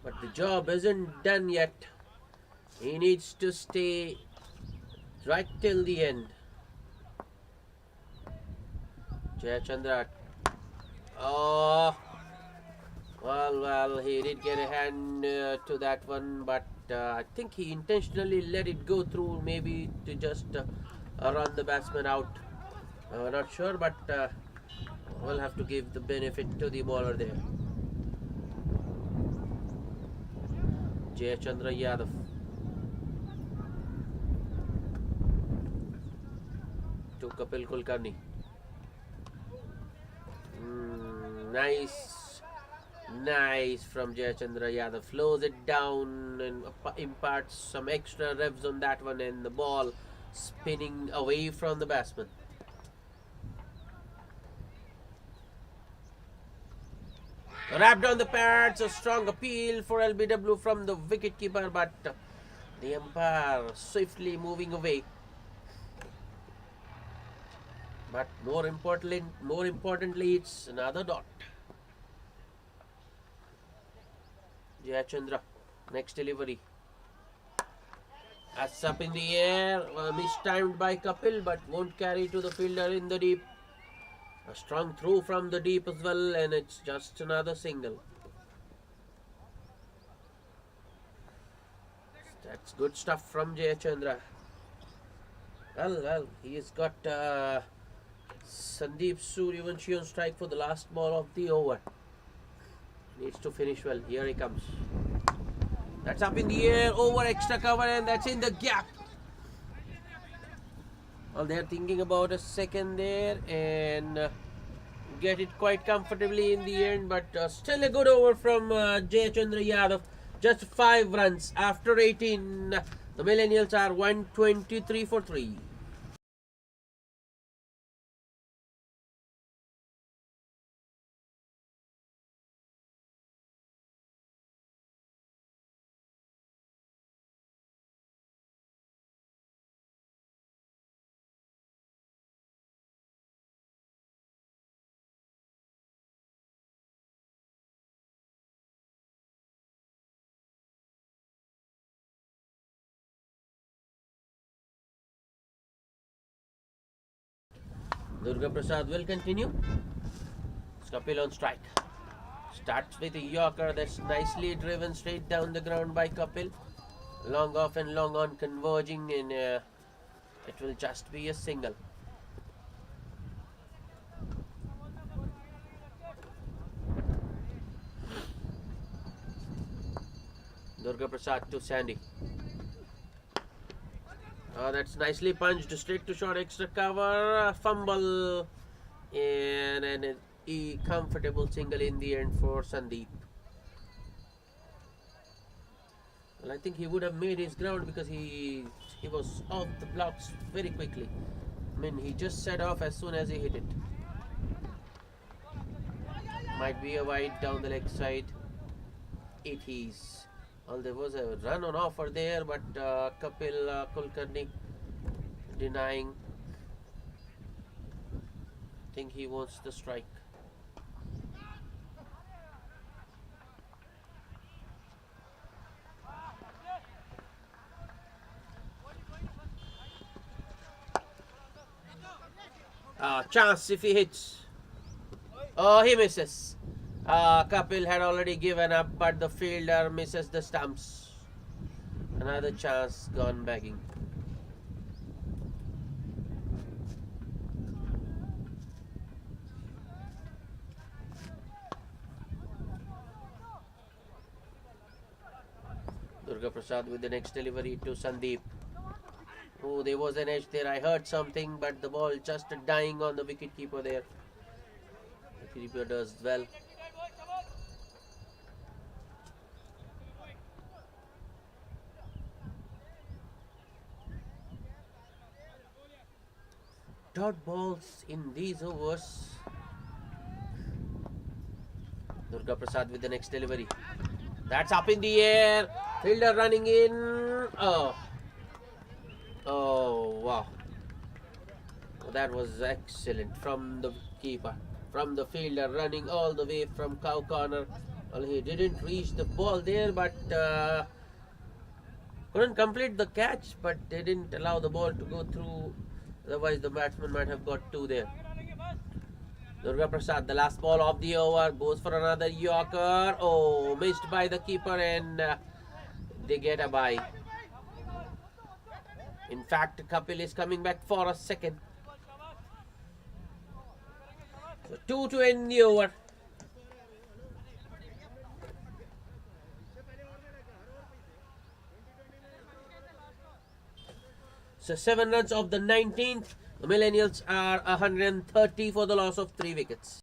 But the job isn't done yet. He needs to stay right till the end. Jayachandra. Oh, well, he did get a hand to that one, but I think he intentionally let it go through, maybe to just run the batsman out. Not sure, but we'll have to give the benefit to the bowler there. Jayachandra Yadav. To Kapil Kulkarni. Nice from Jayachandra Yadav. Flows it down and imparts some extra revs on that one, and the ball spinning away from the batsman. Wrapped on the pads, a strong appeal for LBW from the wicketkeeper, but the umpire swiftly moving away. But more importantly, it's another dot. Jayachandra, next delivery. That's up in the air, mistimed by Kapil, but won't carry to the fielder in the deep. A strong throw from the deep as well, and it's just another single. That's good stuff from Jayachandra. Well, he's got Sandeep Suryavanshi on strike for the last ball of the over. Needs to finish well. Here he comes. That's up in the air, over extra cover, and that's in the gap. Well, they're thinking about a second there and get it quite comfortably in the end, but still a good over from Jayachandra Yadav. Just 5 runs after 18. The Millennials are 123 for 3. Durga Prasad will continue. Kapil on strike. Starts with a Yorker that's nicely driven straight down the ground by Kapil. Long off and long on converging, and it will just be a single. Durga Prasad to Sandy. That's nicely punched straight to short extra cover. Fumble and a comfortable single in the end for Sandeep. Well, I think he would have made his ground because he was off the blocks very quickly. I mean, he just set off as soon as he hit it. Might be a wide down the leg side. It is. Well, there was a run on offer there, but Kapil Kulkarni denying. I think he wants the strike. Chance if he hits. Oh, he misses. Kapil had already given up, but the fielder misses the stumps. Another chance gone begging. Durga Prasad with the next delivery to Sandeep. Oh, there was an edge there. I heard something, but the ball just dying on the wicketkeeper there. The wicketkeeper does well. dot balls in these overs. Durga Prasad with the next delivery. That's up in the air. Fielder running in. Oh, wow. That was excellent from the keeper. From the fielder running all the way from cow corner. Well, he didn't reach the ball there, but couldn't complete the catch, but they didn't allow the ball to go through. Otherwise, the batsman might have got two there. Durga Prasad, the last ball of the over, goes for another Yorker. Oh, missed by the keeper, and they get a bye. In fact, Kapil is coming back for a second. So 2 to end the over. So 7 runs of the 19th. The Millennials are 130 for the loss of 3 wickets.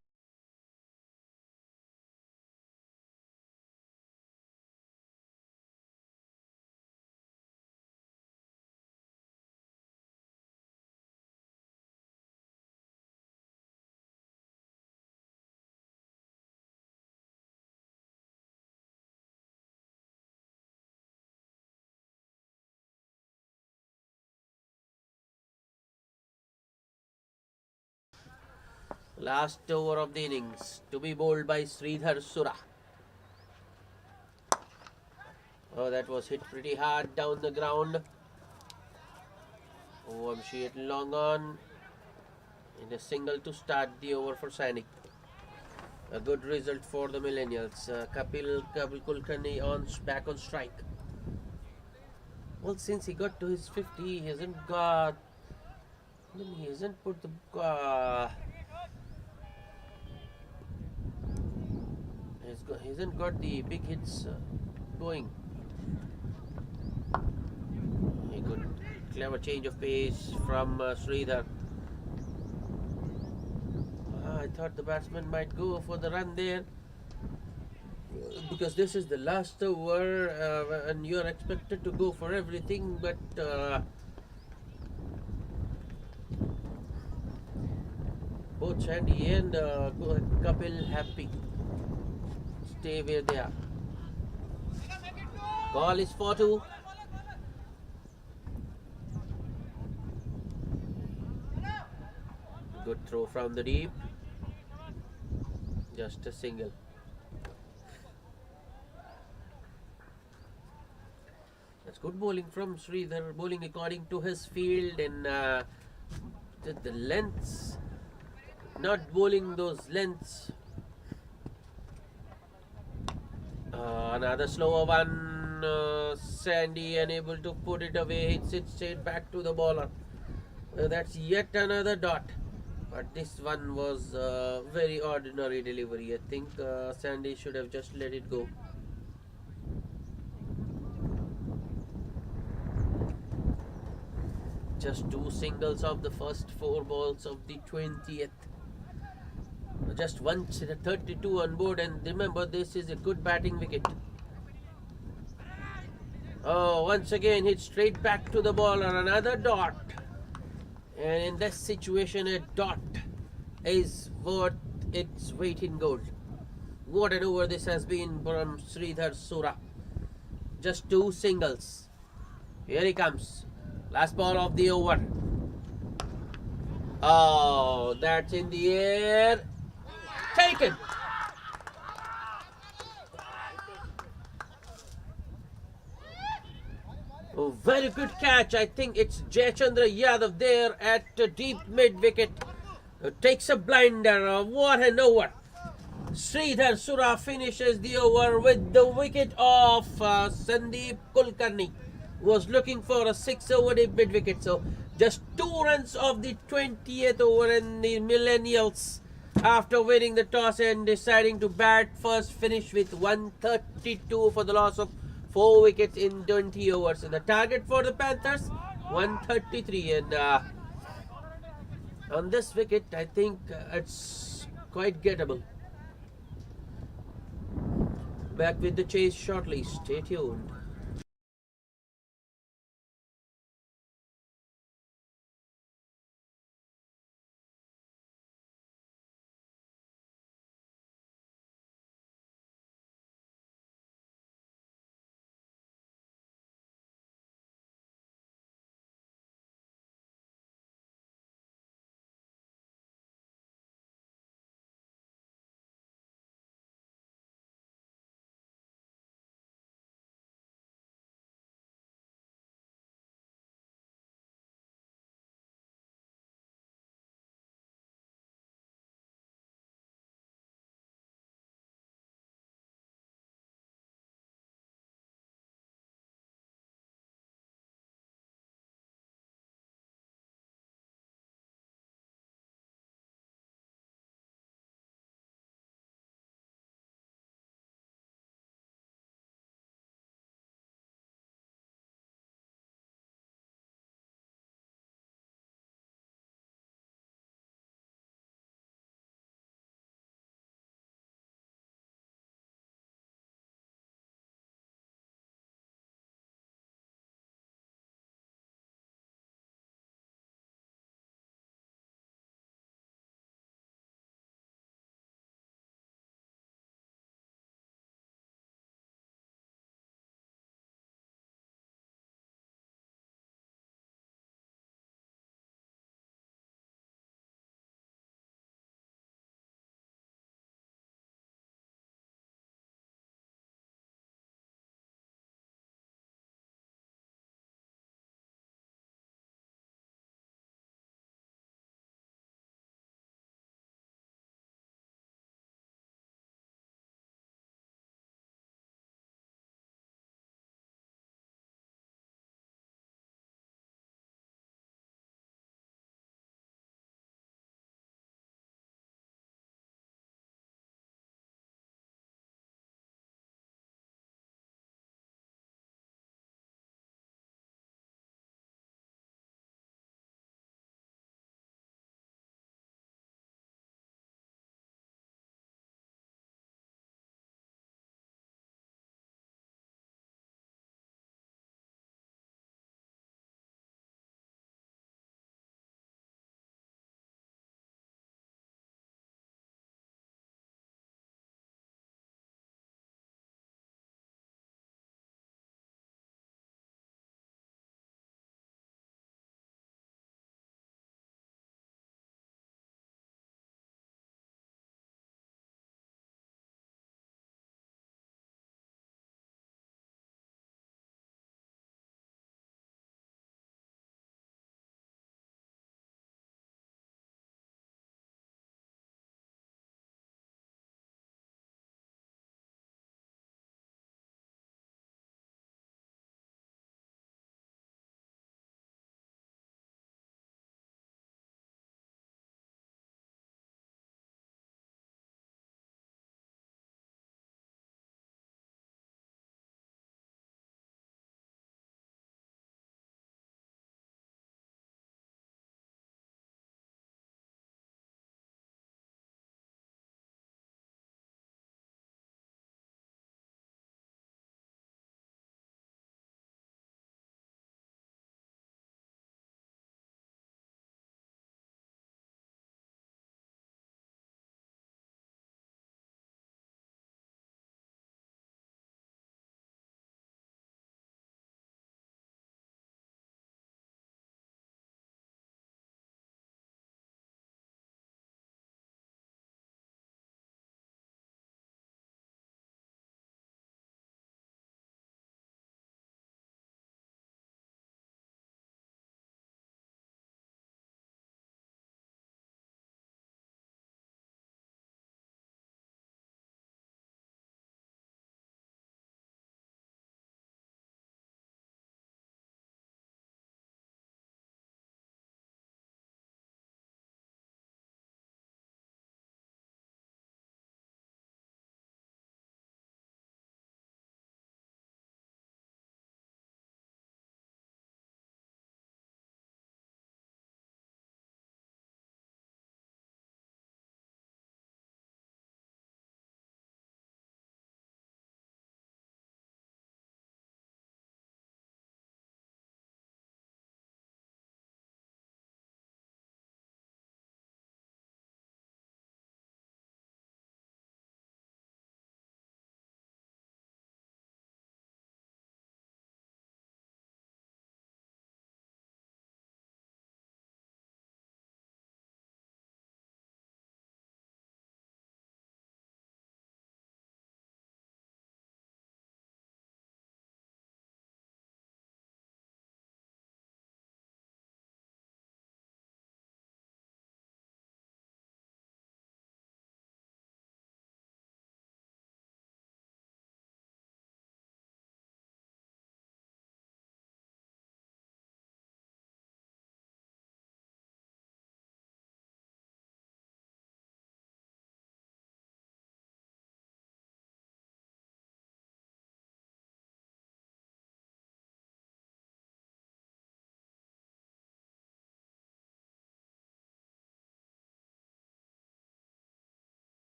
Last over of the innings to be bowled by Sridhar Sura. Oh, that was hit pretty hard down the ground. Oh, Amshi long on in a single to start the over for Sainik. A good result for the Millennials. Kapil Kulkarni back on strike. Well, since he got to his 50, he hasn't got. He hasn't put the. He hasn't got the big hits going. A good, clever change of pace from Sridhar. I thought the batsman might go for the run there, because this is the last over and you are expected to go for everything, but both Sandy and Kapil happy. Stay where they are. Call is 4-2. Good throw from the deep. Just a single. That's good bowling from Sridhar, bowling according to his field, and the lengths, not bowling those lengths. Another slower one. Sandy unable to put it away. Hits it straight back to the bowler. That's yet another dot. But this one was very ordinary delivery. I think Sandy should have just let it go. Just 2 singles of the first 4 balls of the 20th. Just 32 on board, and remember, this is a good batting wicket. Oh, once again hit straight back to the bowler. Another dot. And in this situation, a dot is worth its weight in gold. What an over this has been from Sridhar Sura. Just 2 singles. Here he comes. Last ball of the over. Oh, that's in the air. Taken. Oh, very good catch. I think it's Jayachandra Yadav there at deep mid wicket. Takes a blinder. What an over. Sridhar Sura finishes the over with the wicket of Sandeep Kulkarni. Was looking for a 6 over deep mid wicket. So just 2 runs of the 20th over, and the Millennials, after winning the toss and deciding to bat first, finish with 132 for the loss of 4 wickets in 20 overs. And the target for the Panthers, 133. And on this wicket, I think it's quite gettable. Back with the chase shortly. Stay tuned.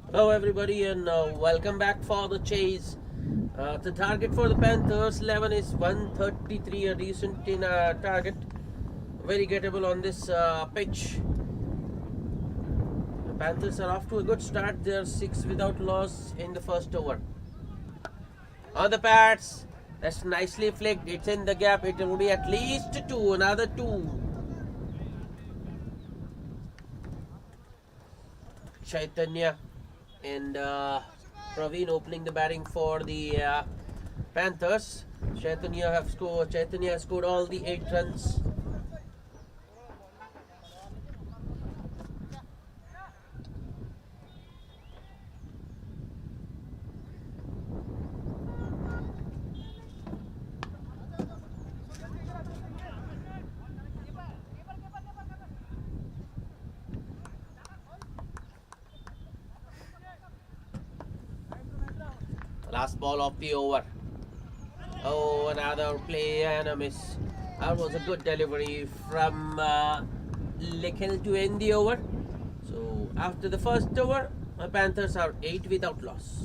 Hello everybody and welcome back for the chase. The target for the Panthers 11 is 133, a decent target. Very gettable on this pitch. The Panthers are off to a good start. They are 6 without loss in the first over. On the pads, that's nicely flicked. It's in the gap. It will be at least 2, another 2. Chaitanya and Praveen opening the batting for the Panthers. Chaitanya has scored all the 8 runs. Last ball of the over. Oh, another play and a miss. That was a good delivery from Likhil to end the over. So after the first over, the Panthers are 8 without loss.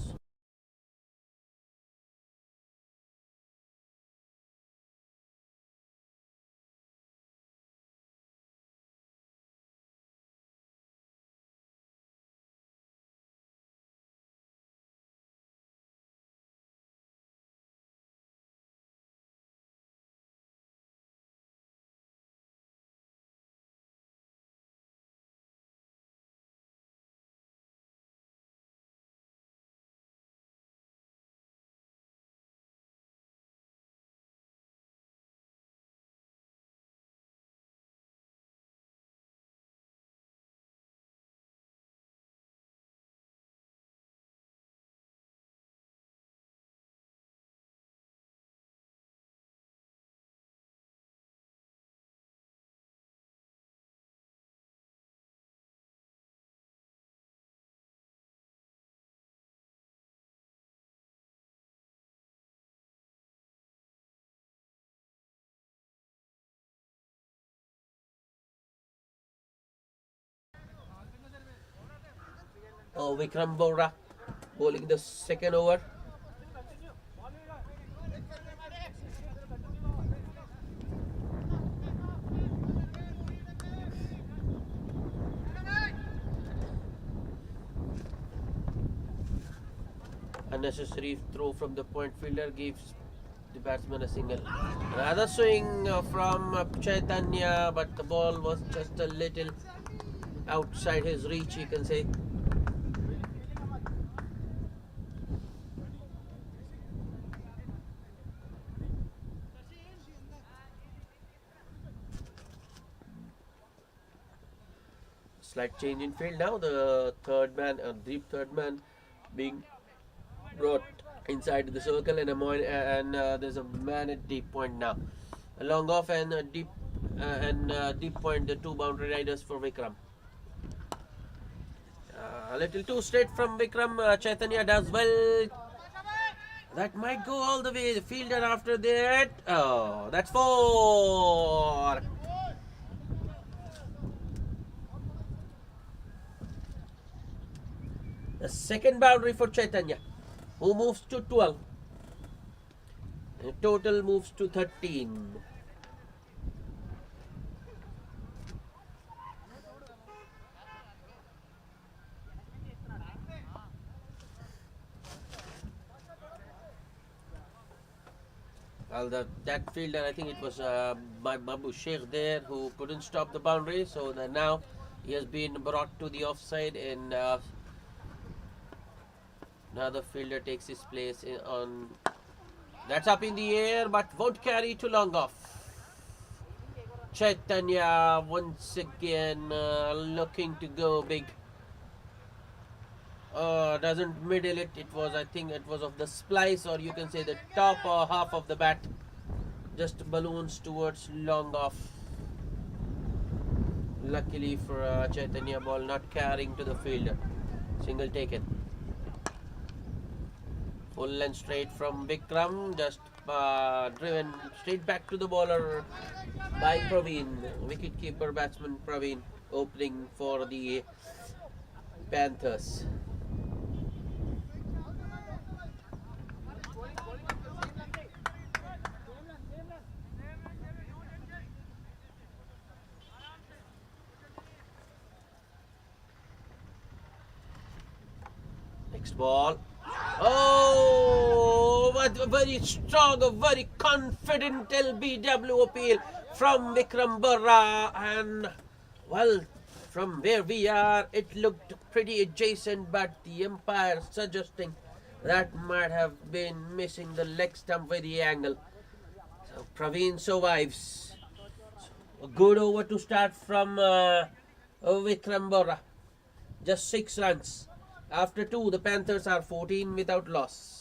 Oh, Vikram Bora bowling the second over. Unnecessary throw from the point fielder gives the batsman a single. Another swing from Chaitanya, but the ball was just a little outside his reach, you can say. Slight change in field now. The third man, deep third man, being brought inside the circle and there's a man at deep point now. A long off and a deep deep point. The 2 boundary riders for Vikram. A little too straight from Vikram. Chaitanya does well. That might go all the way. The fielder after that. Oh, that's 4. The second boundary for Chaitanya, who moves to 12. And total moves to 13. Well, that fielder, I think it was Babu Sheikh there, who couldn't stop the boundary. So now he has been brought to the offside, and now the fielder takes his place on. That's up in the air, but won't carry to long off. Chaitanya once again looking to go big. Doesn't middle it. It was, I think it was of the splice, or you can say the top half of the bat. Just balloons towards long off. Luckily for Chaitanya, ball not carrying to the fielder. Single taken. Full and straight from Vikram. Just driven straight back to the bowler by Praveen. Wicket-keeper batsman Praveen opening for the Panthers. Next ball. Oh, what a very strong, a very confident LBW appeal from Vikram Bora. And, well, from where we are, it looked pretty adjacent, but the umpire suggesting that might have been missing the leg stump with the angle. So Praveen survives. A good over to start from Vikram Bora. Just 6 runs. After 2, the Panthers are 14 without loss.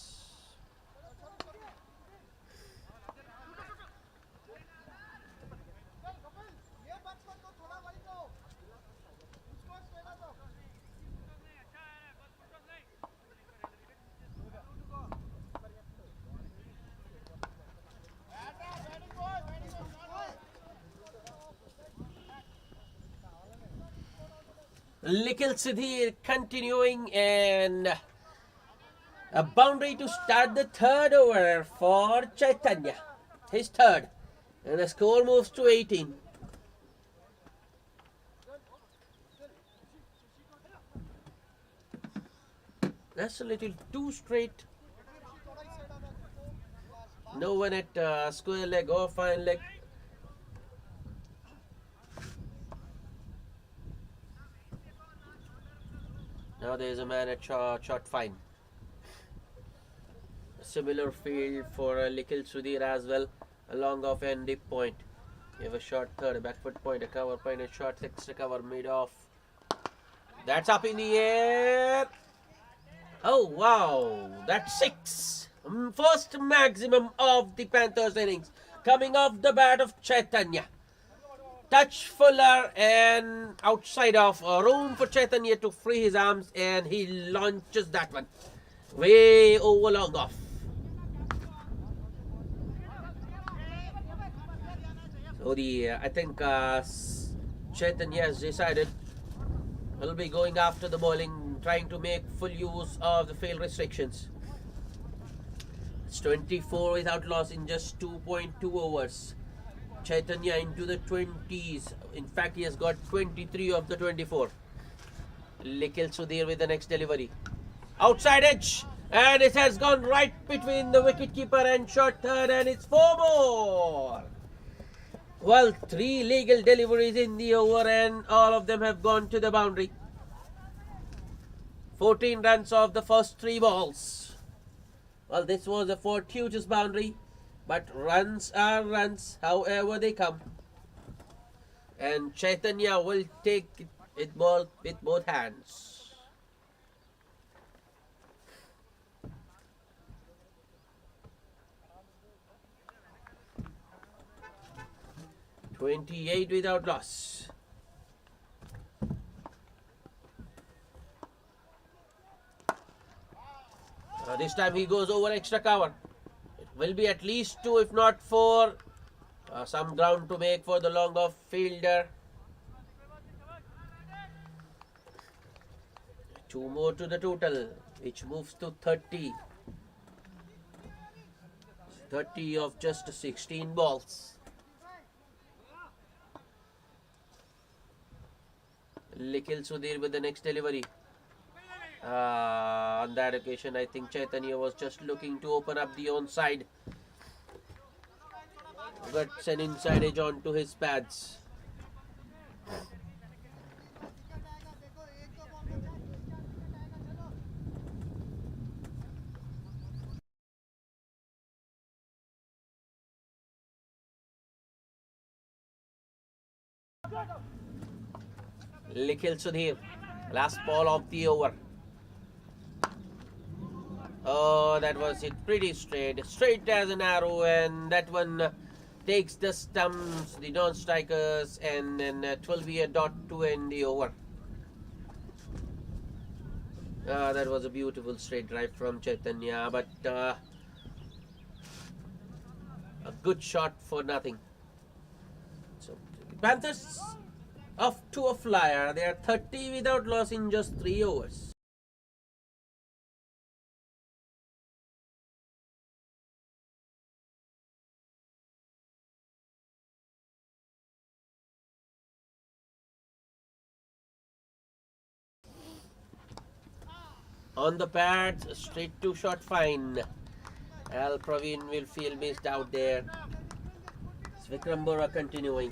Nikhil Sudhir continuing, and a boundary to start the third over for Chaitanya. His third. And the score moves to 18. That's a little too straight. No one at square leg or fine leg. Now there's a man at short fine. A similar field for Nikhil Sudhir as well, along off and deep point. You have a short third, a back foot point, a cover point, a short extra cover mid off. That's up in the air. Oh wow, that's 6. First maximum of the Panthers innings coming off the bat of Chaitanya. Touch Fuller and outside of room for Chaitanya to free his arms, and he launches that one way over long off. So I think Chaitanya has decided he'll be going after the bowling, trying to make full use of the field restrictions. It's 24 without loss in just 2.2 overs. Chaitanya into the 20s. In fact, he has got 23 of the 24. Nikhil Sudhir with the next delivery. Outside edge. And it has gone right between the wicketkeeper and short third, and it's 4 more. Well, 3 legal deliveries in the over, and all of them have gone to the boundary. 14 runs off the first 3 balls. Well, this was a fortuitous boundary, but runs are runs, however they come. And Chaitanya will take it with both hands. "28 without loss." This time he goes over extra cover. It will be at least 2, if not 4. Some ground to make for the long off fielder. 2 more to the total, which moves to 30. 30 of just 16 balls. Nikhil Sudhir with the next delivery. On that occasion, I think Chaitanya was just looking to open up the onside. Got an inside edge onto his pads. Nikhil Sudhir, last ball of the over. Oh, that was it, pretty straight as an arrow, and that one takes the stumps, the non-strikers, and then it will be a dot to end the over. That was a beautiful straight drive from Chaitanya, but a good shot for nothing. So Panthers off to a flyer. They are 30 without loss in just 3 overs. On the pads, straight to shot fine. Al Praveen will feel missed out there. It's Vikram Bora continuing.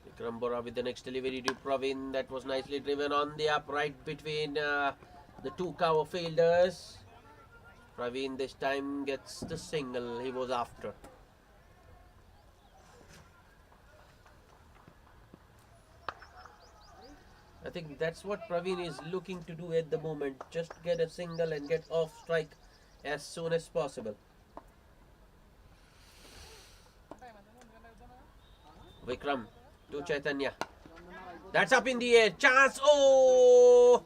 Vikram Bora with the next delivery to Praveen. That was nicely driven on the upright between the two cover fielders. Praveen this time gets the single he was after. I think that's what Praveen is looking to do at the moment. Just get a single and get off strike as soon as possible. Vikram to Chaitanya. That's up in the air. Chance. Oh!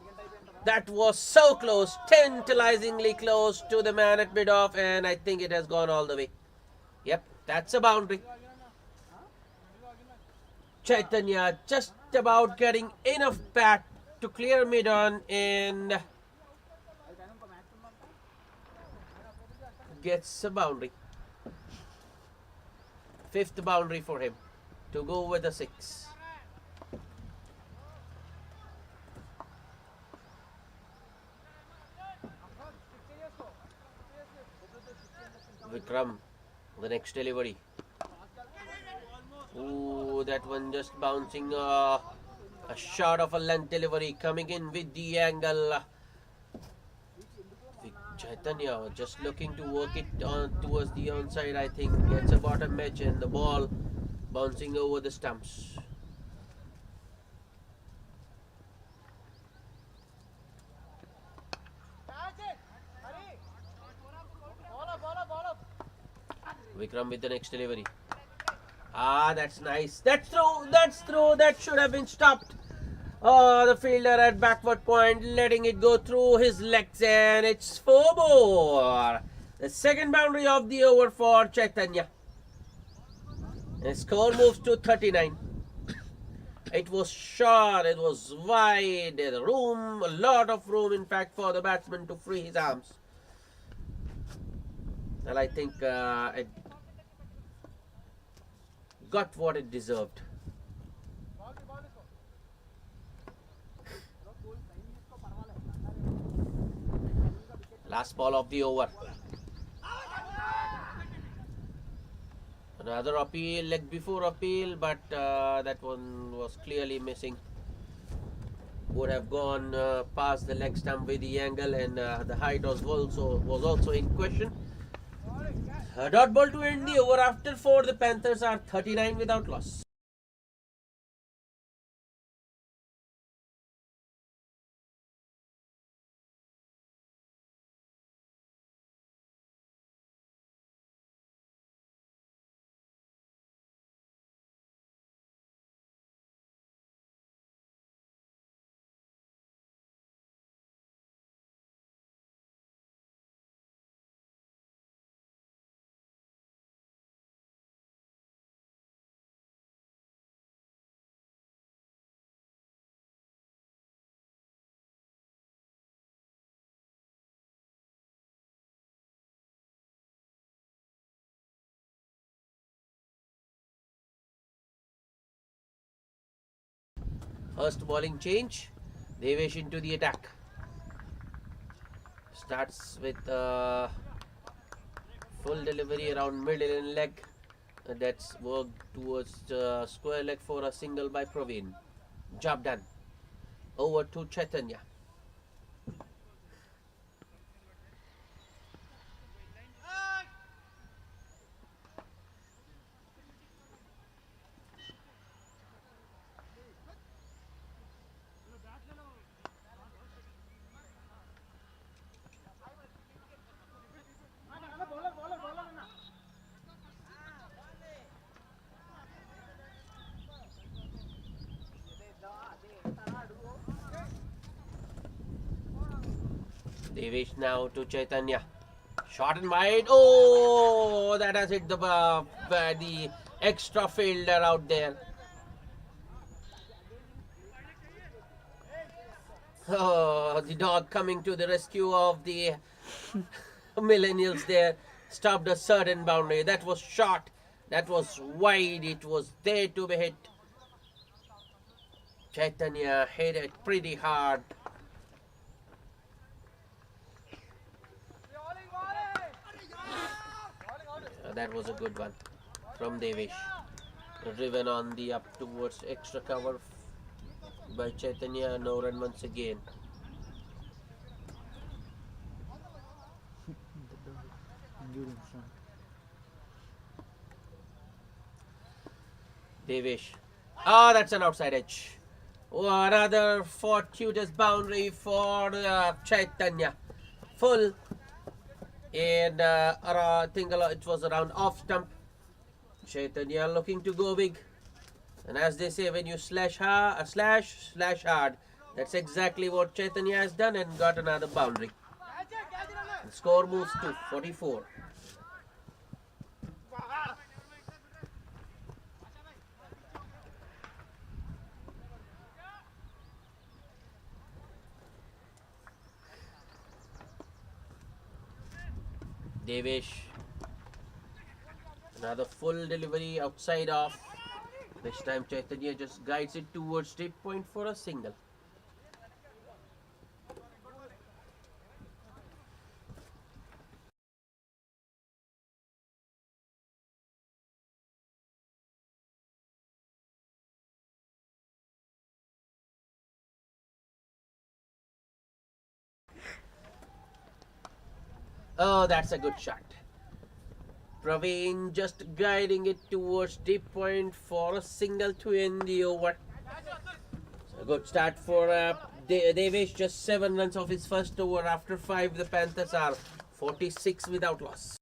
That was so close. Tantalizingly close to the man at mid-off. And I think it has gone all the way. Yep, that's a boundary. Chaitanya just about getting enough bat to clear mid-on and gets a boundary. Fifth boundary for him to go with a 6. Vikram, the next delivery. Ooh, that one just bouncing a shot of a length delivery coming in with the angle. Chaitanya just looking to work it on towards the onside. I think gets a bottom edge and the ball bouncing over the stumps. Vikram with the next delivery. Ah, that's nice. That's through. That's through. That should have been stopped. Oh, the fielder at backward point, letting it go through his legs, and it's 4 more. The second boundary of the over for Chaitanya. And score moves to 39. It was short, it was wide, there's room, a lot of room, in fact, for the batsman to free his arms. And I think it got what it deserved. Last ball of the over. Another appeal, leg before appeal, but that one was clearly missing. Would have gone past the leg stump with the angle, and the height was also in question. Dot ball to end the over after 4. The Panthers are 39 without loss. First bowling change. Devesh into the attack. Starts with full delivery around middle and leg. That's worked towards square leg for a single by Praveen. Job done. Over to Chaitanya. Devesh now to Chaitanya. Short and wide. Oh, that has hit the extra fielder out there. Oh, the dog coming to the rescue of the Millennials there. Stopped a certain boundary. That was short. That was wide. It was there to be hit. Chaitanya hit it pretty hard. That was a good one from Devesh. Driven on the up towards extra cover by Chaitanya. No run once again. Devesh. Oh, that's an outside edge. Oh, another fortuitous boundary for Chaitanya. Full. And I think it was around off stump. Chaitanya looking to go big. And as they say, when you slash hard, slash hard. That's exactly what Chaitanya has done and got another boundary. The score moves to 44. Devesh. Another full delivery outside off. This time Chaitanya just guides it towards deep point for a single. Oh, that's a good shot. Praveen just guiding it towards deep point for a single to end the over. A good start for Devesh. Just 7 runs off his first over. After 5, the Panthers are 46 without loss.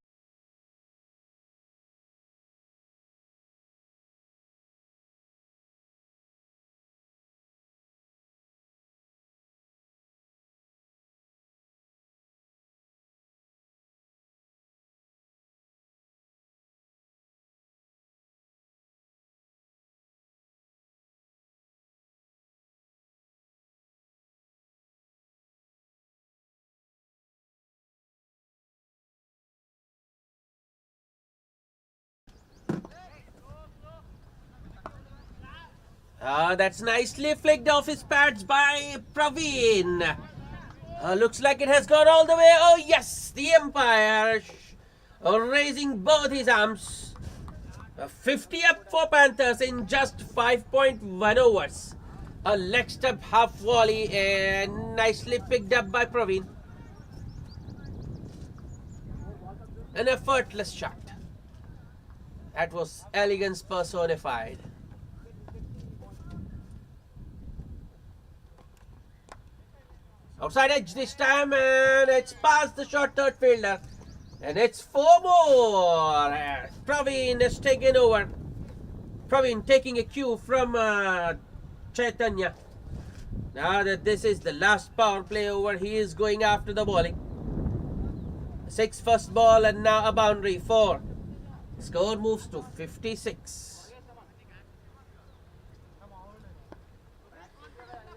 That's nicely flicked off his pads by Praveen. Looks like it has gone all the way. Oh yes, the umpire raising both his arms. 50 up for Panthers in just 5.1 overs. A leg step half volley and nicely picked up by Praveen. An effortless shot. That was elegance personified. Outside edge this time, and it's past the short third fielder. And it's 4 more. Praveen is taken over. Praveen taking a cue from Chaitanya. Now that this is the last power play over, he is going after the bowling. 6 first ball and now a boundary. 4. Score moves to 56.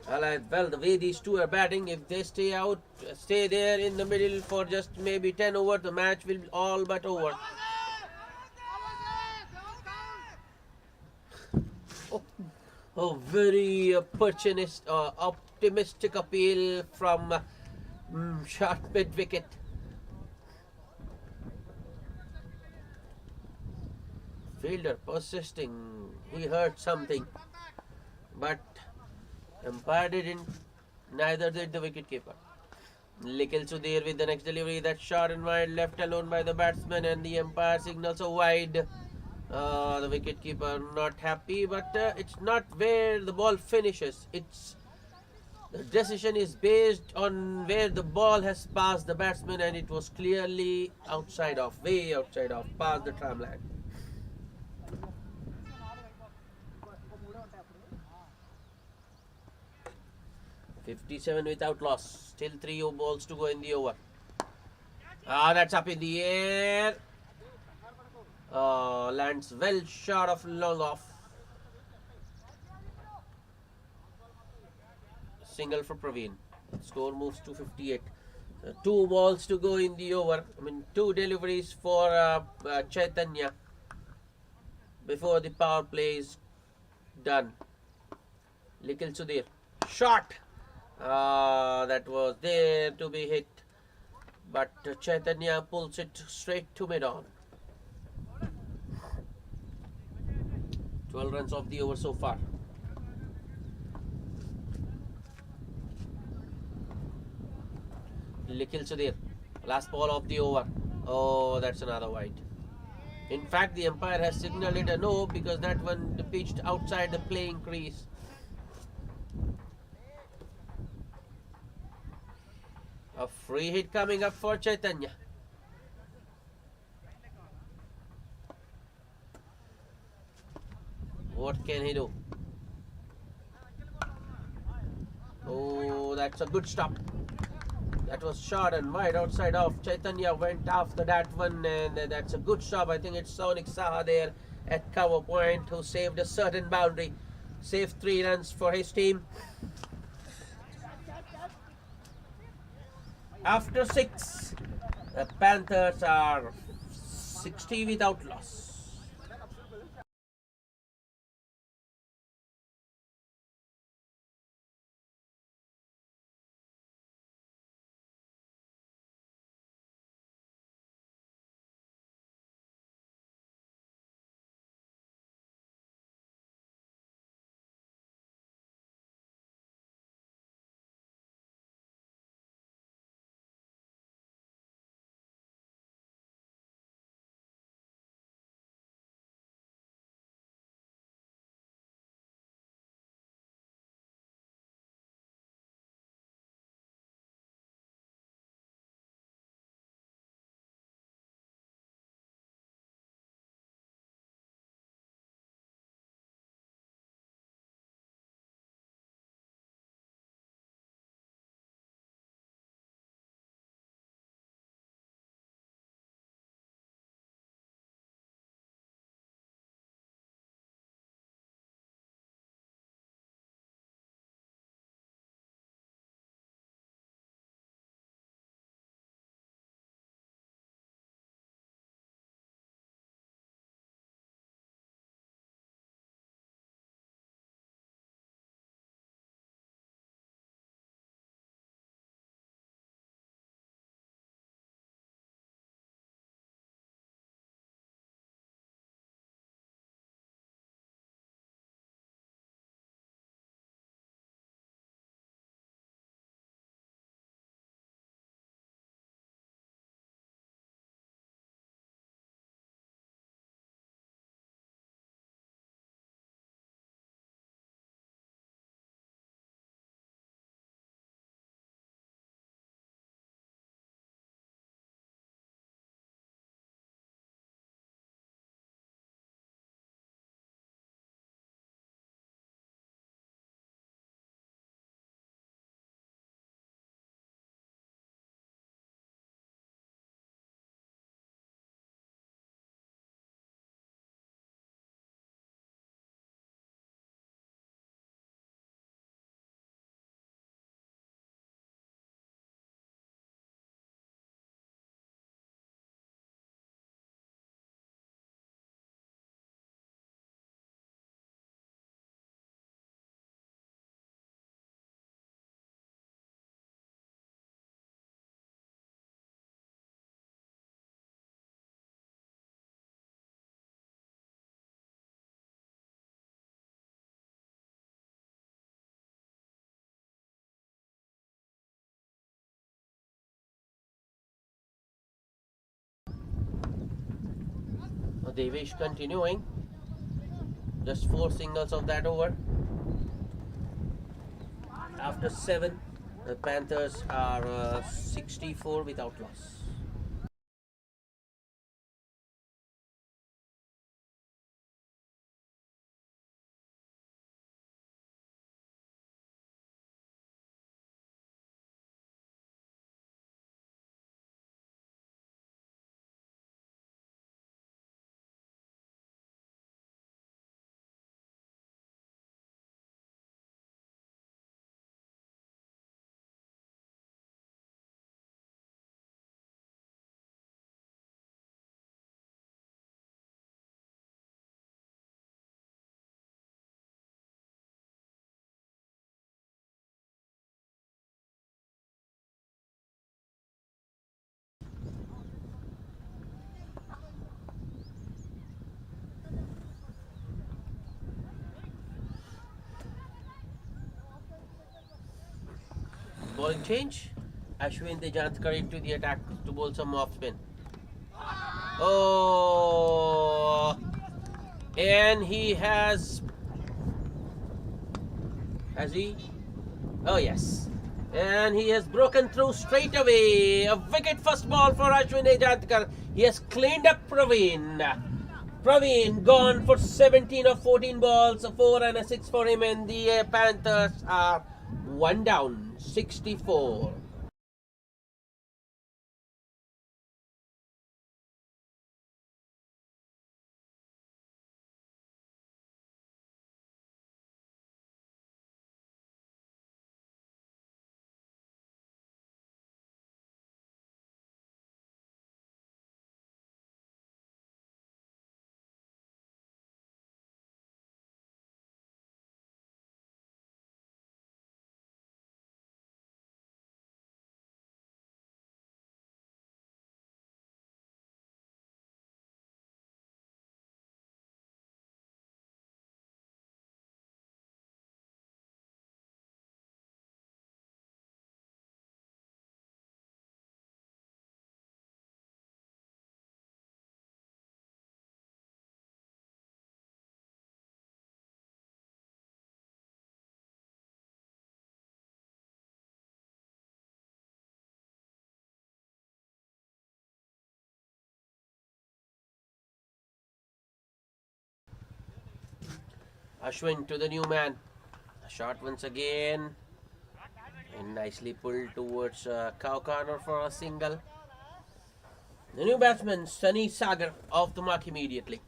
Well, the way these two are batting, if they stay there in the middle for just maybe 10 over, the match will be all but over. Very optimistic appeal from short mid wicket. Fielder persisting. He heard something, but umpire didn't. Neither did the wicketkeeper. Nikhil Sudhir with the next delivery. That short and wide, left alone by the batsman, and the umpire signals a wide. The wicketkeeper not happy, but it's not where the ball finishes. The decision is based on where the ball has passed the batsman, and it was clearly outside off, way outside off, past the tram line. 57 without loss. Still 3 balls to go in the over. That's up in the air. Lands well short of long off. Single for Praveen. Score moves to 58. Two balls to go in the over. I mean, two deliveries for Chaitanya before the power play is done. Nikhil Sudhir. Shot! That was there to be hit. But Chaitanya pulls it straight to mid-on. 12 runs of the over so far. Nikhil Sudhir. Last ball of the over. Oh, that's another wide. In fact, the umpire has signaled it a no because that one pitched outside the playing crease. A free hit coming up for Chaitanya. What can he do? Oh, that's a good stop. That was short and wide outside off. Chaitanya went after that one, and that's a good stop. I think it's Sonic Saha there at cover point who saved a certain boundary. Saved 3 runs for his team. After 6, the Panthers are 60 without loss. Devesh continuing. Just 4 singles of that over. After 7, the Panthers are 64 without loss. Bowling change. Ashwin Tejantkar into the attack to bowl some off spin. Oh, and he has he? Oh yes, and he has broken through straight away. A wicket first ball for Ashwin Tejantkar. He has cleaned up Praveen. Praveen gone for 17 of 14 balls, a 4 and a 6 for him, and the Panthers are one down, 64. Ashwin to the new man. A shot once again. And nicely pulled towards cow corner for a single. The new batsman, Sunny Sagar, off the mark immediately.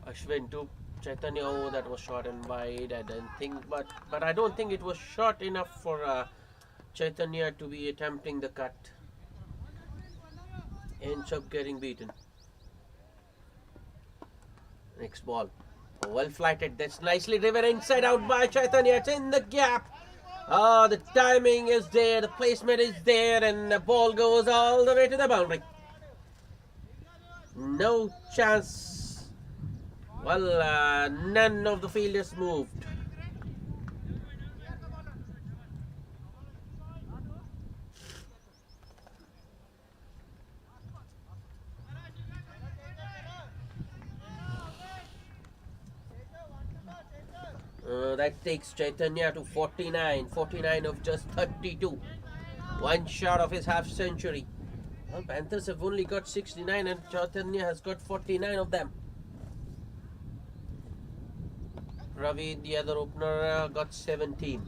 Ashwin to Chaitanya. Oh, that was short and wide. I don't think, but I don't think it was short enough for Chaitanya to be attempting the cut. Ends up getting beaten. Next ball. Oh, well flighted. That's nicely driven inside out by Chaitanya. It's in the gap. Oh, the timing is there. The placement is there. And the ball goes all the way to the boundary. No chance. Well, none of the fielders moved. That takes Chaitanya to 49. 49 of just 32. One shot of his half century. Well, Panthers have only got 69 and Chaitanya has got 49 of them. Ravi, the other opener, got 17.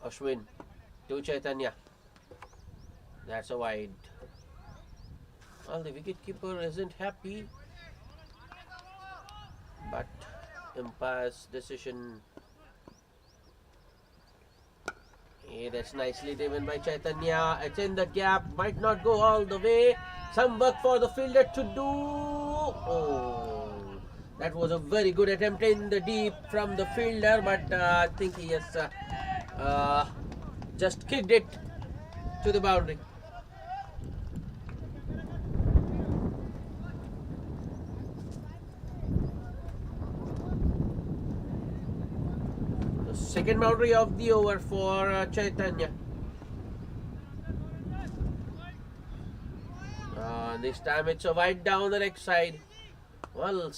Ashwin to Chaitanya. That's a wide. Well, the wicketkeeper isn't happy, but umpire's decision. Yeah, that's nicely driven by Chaitanya. It's in the gap, might not go all the way. Some work for the fielder to do. Oh, that was a very good attempt in the deep from the fielder, but I think he has just kicked it to the boundary. Second boundary of the over for Chaitanya. This time it's a wide down the next side. Well,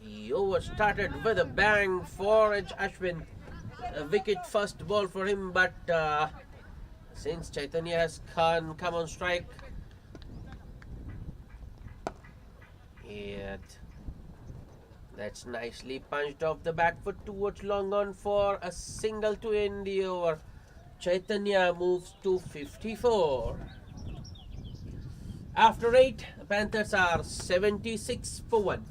the over started with a bang for Ashwin. A wicket first ball for him, but since Chaitanya has come on strike, yeah, that's nicely punched off the back foot towards long on for a single to end the over. Chaitanya moves to 54. After 8, the Panthers are 76 for 1.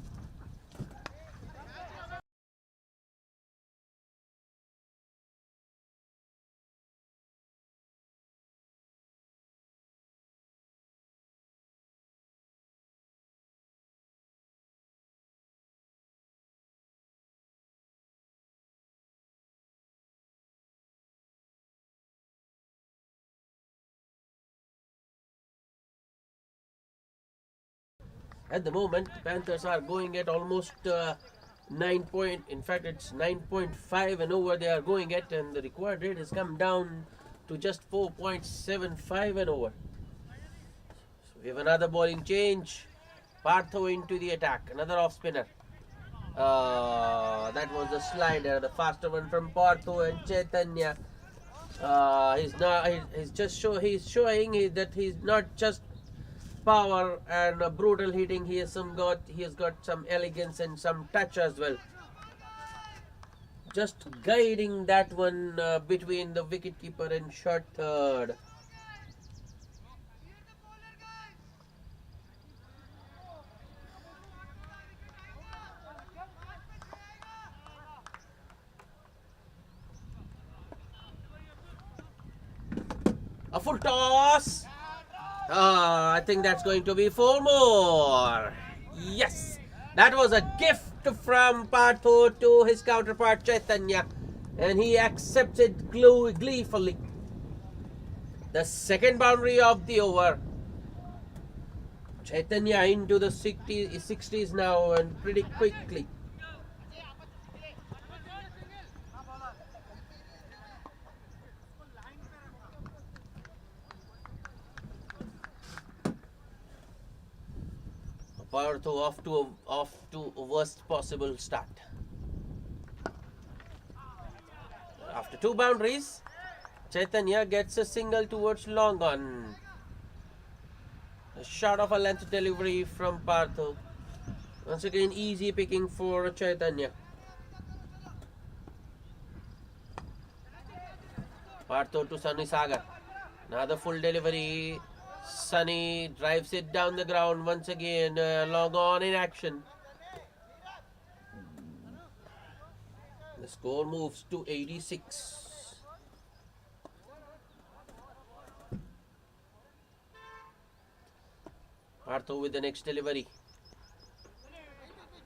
At the moment, Panthers are going at almost 9 point. In fact, it's 9.5 and over they are going at, and the required rate has come down to just 4.75 and over. So we have another bowling change. Partho into the attack. Another off spinner. That was the slider, the faster one from Partho, and Chaitanya. He's just showing that he's not just power and brutal hitting. He has got some elegance and some touch as well. Just guiding that one between the wicketkeeper and short third. A full toss. I think that's going to be 4 more. Yes, that was a gift from Partho to his counterpart Chaitanya, and he accepts it gleefully. The second boundary of the over. Chaitanya into the 60s now, and pretty quickly. Partho off to worst possible start. After 2 boundaries, Chaitanya gets a single towards long on. A shot of a length delivery from Partho. Once again, easy picking for Chaitanya. Partho to Sunny Sagar. Another full delivery. Sunny drives it down the ground once again. Long on in action. The score moves to 86. Partho with the next delivery.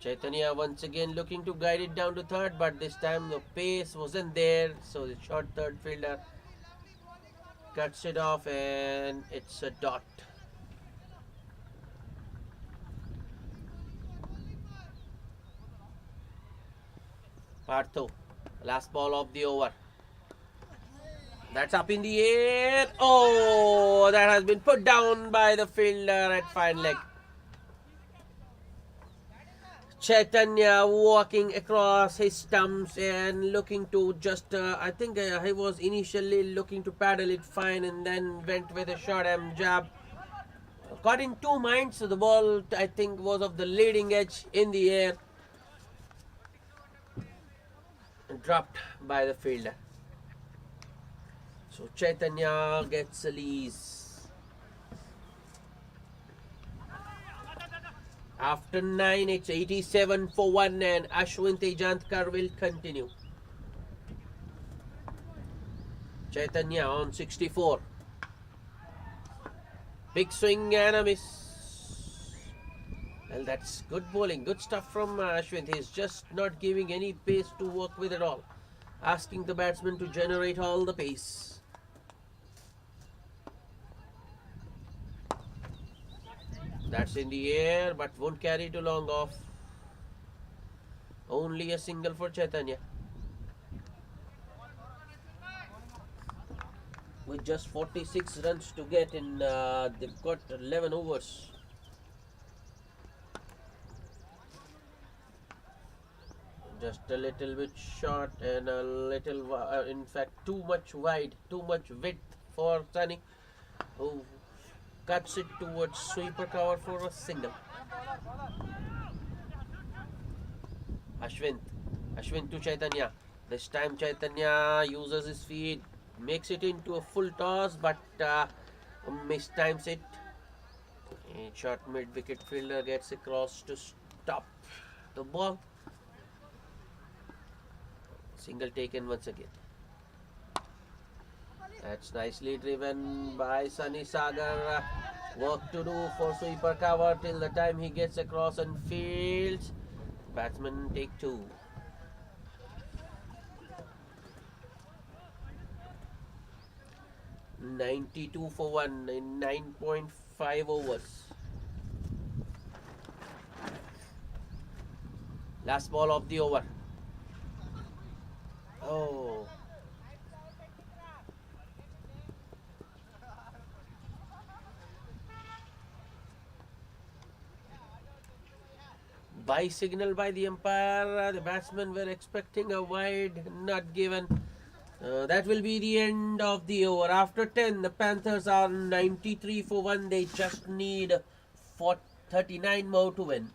Chaitanya once again looking to guide it down to third, but this time the pace wasn't there, so the short third fielder cuts it off, and it's a dot. Partho, last ball of the over. That's up in the air. Oh, that has been put down by the fielder at fine leg. Chaitanya walking across his stumps and looking to just, I think he was initially looking to paddle it fine and then went with a short arm jab. Got in 2 minds, so the ball I think was of the leading edge in the air. And dropped by the fielder. So Chaitanya gets a lease. After 9, it's 87 for 1, and Ashwin Tejantkar will continue. Chaitanya on 64. Big swing and a miss. Well, that's good bowling. Good stuff from Ashwin. He's just not giving any pace to work with at all. Asking the batsman to generate all the pace. That's in the air, but won't carry too long off. Only a single for Chaitanya. With just 46 runs to get in, they've got 11 overs. Just a little bit short and a little, in fact, too much wide, too much width for Sunny, who cuts it towards sweeper cover for a single. Ashwin to Chaitanya. This time Chaitanya uses his feet, makes it into a full toss, but mistimes it. A short mid-wicket fielder gets across to stop the ball. Single taken once again. That's nicely driven by Sunny Sagar. Work to do for sweeper cover till the time he gets across and fields. Batsman take 2. $92 for 1 in 9.5 overs. Last ball of the over. Oh. By signal by the umpire, the batsmen were expecting a wide, not given. That will be the end of the over. After 10, the Panthers are 93 for 1. They just need 39 more to win.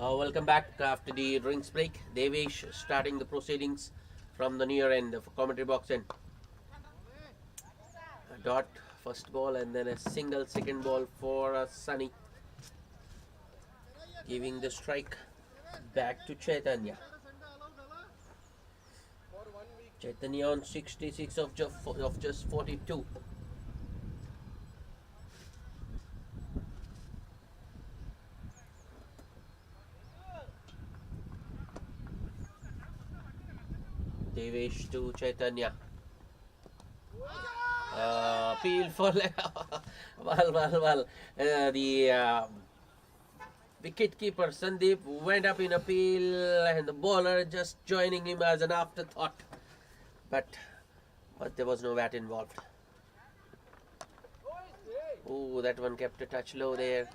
Welcome back after the drinks break. Devesh starting the proceedings from the near end of commentary box end. A dot first ball and then a single second ball for Sunny, giving the strike. back to Chaitanya. Chaitanya on 66 of just 42. Devesh to Chaitanya. Appeal for the wicket keeper Sandeep went up in appeal, and the bowler just joining him as an afterthought. But there was no bat involved. Oh, that one kept a touch low there.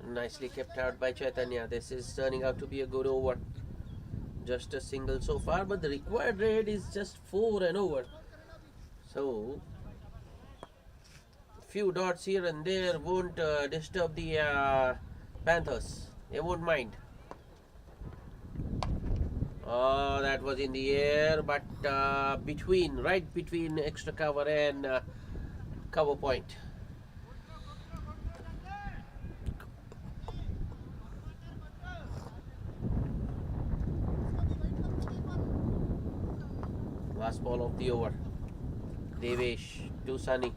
Nicely kept out by Chaitanya. This is turning out to be a good over. Just a single so far, but the required rate is just 4 and over. So, few dots here and there won't disturb the Panthers. They won't mind. Oh, that was in the air, but right between extra cover and cover point. Last ball of the over. Devesh to Sunny.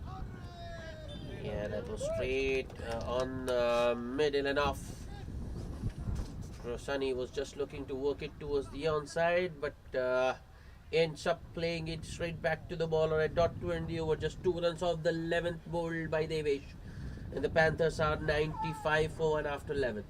Yeah, that was straight on the middle and off. Sunny was just looking to work it towards the onside, but ends up playing it straight back to the bowler at dot 20 over. Just 2 runs off the 11th bowled by Devesh. And the Panthers are 95 for 1 after 11.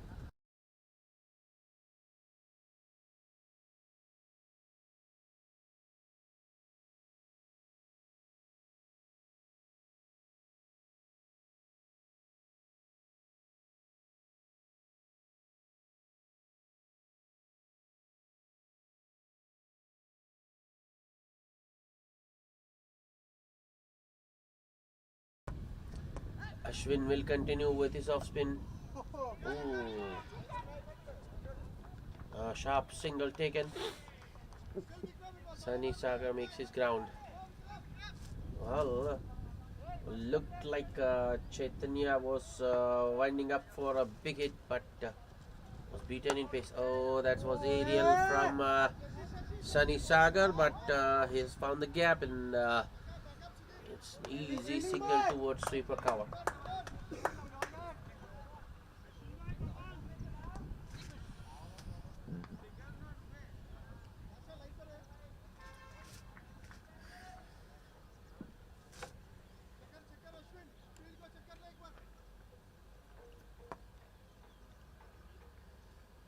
Ashwin will continue with his off spin. Sharp single taken. Sunny Sagar makes his ground. Well, looked like Chaitanya was winding up for a big hit, but was beaten in pace. Oh, that was aerial from Sunny Sagar, but he has found the gap, and it's easy single towards sweeper cover.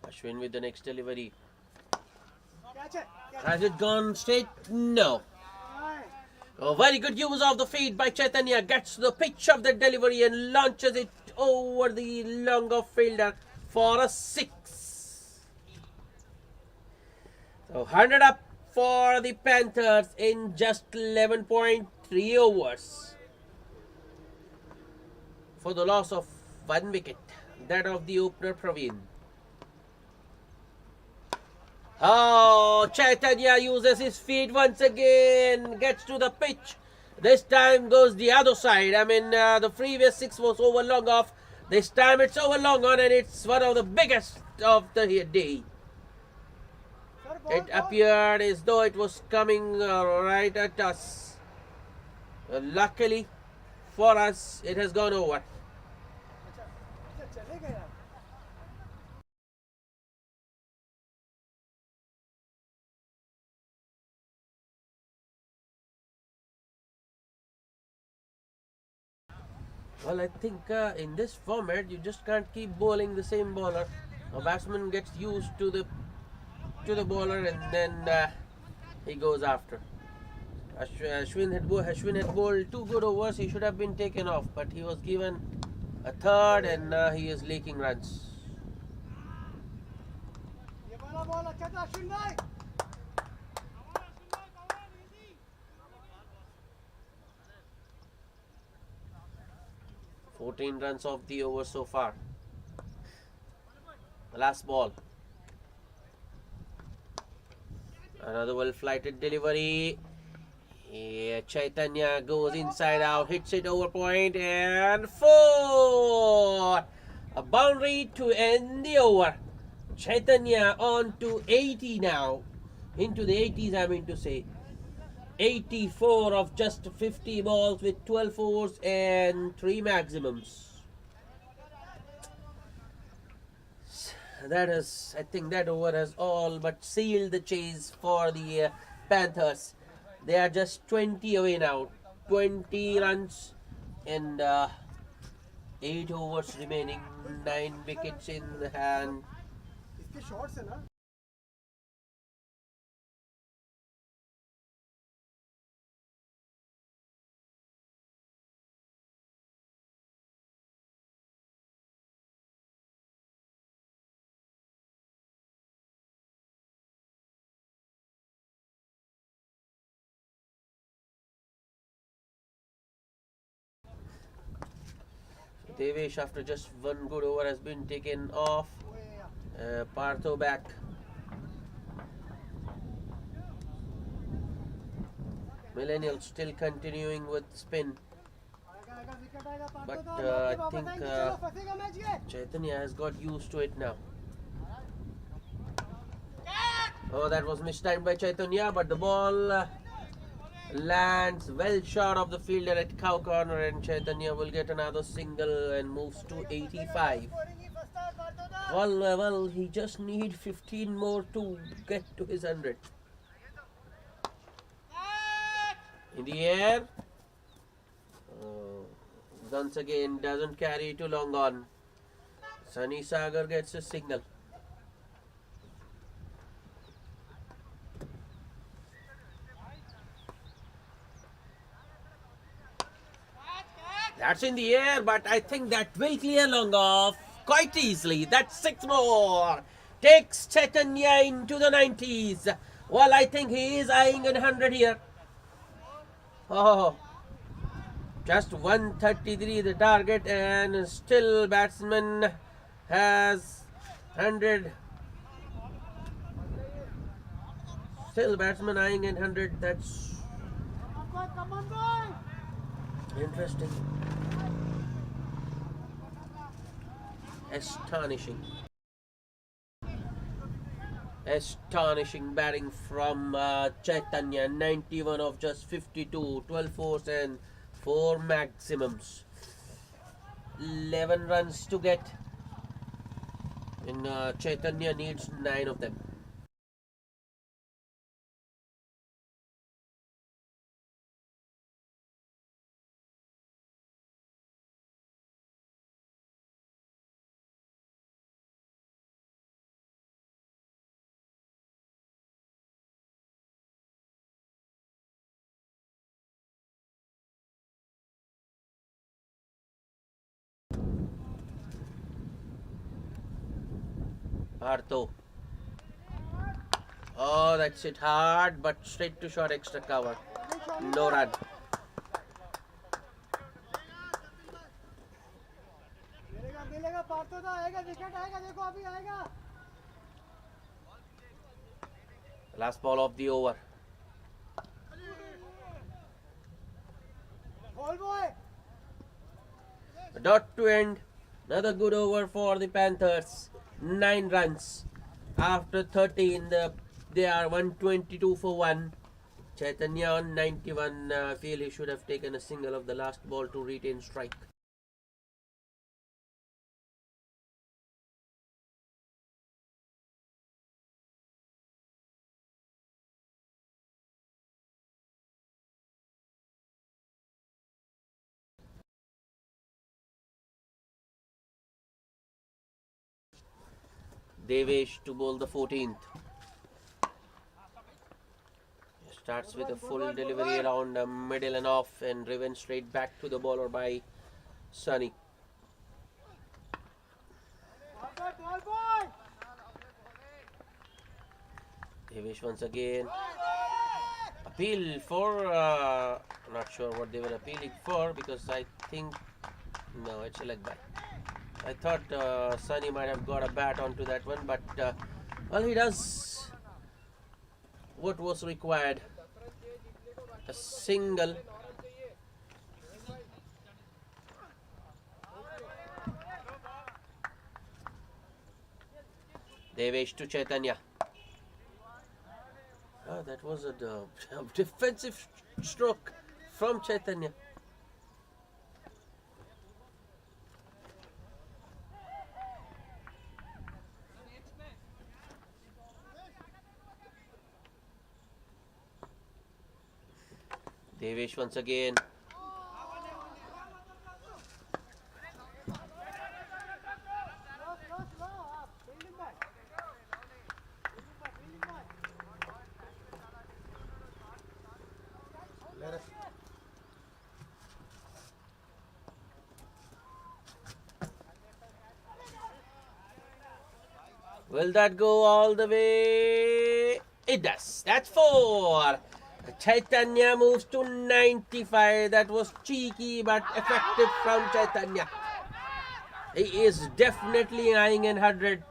Ashwin with the next delivery. Has it gone straight? No. A very good use of the feet by Chaitanya. Gets the pitch of the delivery and launches it over the longer fielder for a 6. So 100 up for the Panthers in just 11.3 overs. For the loss of 1 wicket. That of the opener Praveen. Oh, Chaitanya uses his feet once again, gets to the pitch. This time goes the other side. I mean, the previous 6 was over long off. This time it's over long on, and it's one of the biggest of the day. It appeared as though it was coming right at us. Luckily for us, it has gone over. Well, I think in this format, you just can't keep bowling the same bowler. A batsman gets used to the bowler, and then he goes after. Ashwin had bowled 2 good overs. He should have been taken off, but he was given a 3rd, and he is leaking runs. "14 runs off the over so far." Last ball. Another well-flighted delivery. Yeah, Chaitanya goes inside out, hits it over point, and 4. A boundary to end the over. Chaitanya on to 80 now. Into the 80s, I mean to say. 84 of just 50 balls with 12 fours and 3 maximums. That is, I think that over has all but sealed the chase for the Panthers. They are just 20 away now. 20 runs and 8 overs remaining. 9 wickets in the hand. Devesh, after just one good over, has been taken off. Partho back. Millennials still continuing with spin. But I think Chaitanya has got used to it now. Oh, that was mistimed by Chaitanya, but the ball lands well short of the fielder at cow corner, and Chaitanya will get another single and moves to 85. Well, he just need 15 more to get to his 100. In the air. Once again, doesn't carry too long on. Sunny Sagar gets a signal. That's in the air, but I think that will clear long off quite easily. That's 6 more. Takes Chaitanya into the 90s. Well, I think he is eyeing a 100 here. Oh, just 133 the target, and still batsman has 100. Still batsman eyeing at 100. That's interesting. Astonishing batting from Chaitanya. 91 of just 52. 12 fours and 4 maximums. 11 runs to get. And Chaitanya needs 9 of them. Partho. Oh, that's it hard, but straight to short, extra cover. No run. Last ball of the over. A dot to end. Another good over for the Panthers. 9 runs. After 13, they are 122 for 1. Chaitanya on 91. I feel he should have taken a single of the last ball to retain strike. Devesh to bowl the 14th. Starts with a full delivery around the middle and off, and driven straight back to the bowler by Sunny. Devesh once again. Appeal for, not sure what they were appealing for, because I think, no, it's a leg back. I thought Sunny might have got a bat onto that one, but well, he does what was required. A single. Devesh to Chaitanya. That was a defensive stroke from Chaitanya. Devesh once again. Will that go all the way? It does. That's 4. Chaitanya moves to 95. That was cheeky but effective from Chaitanya. He is definitely eyeing an 100.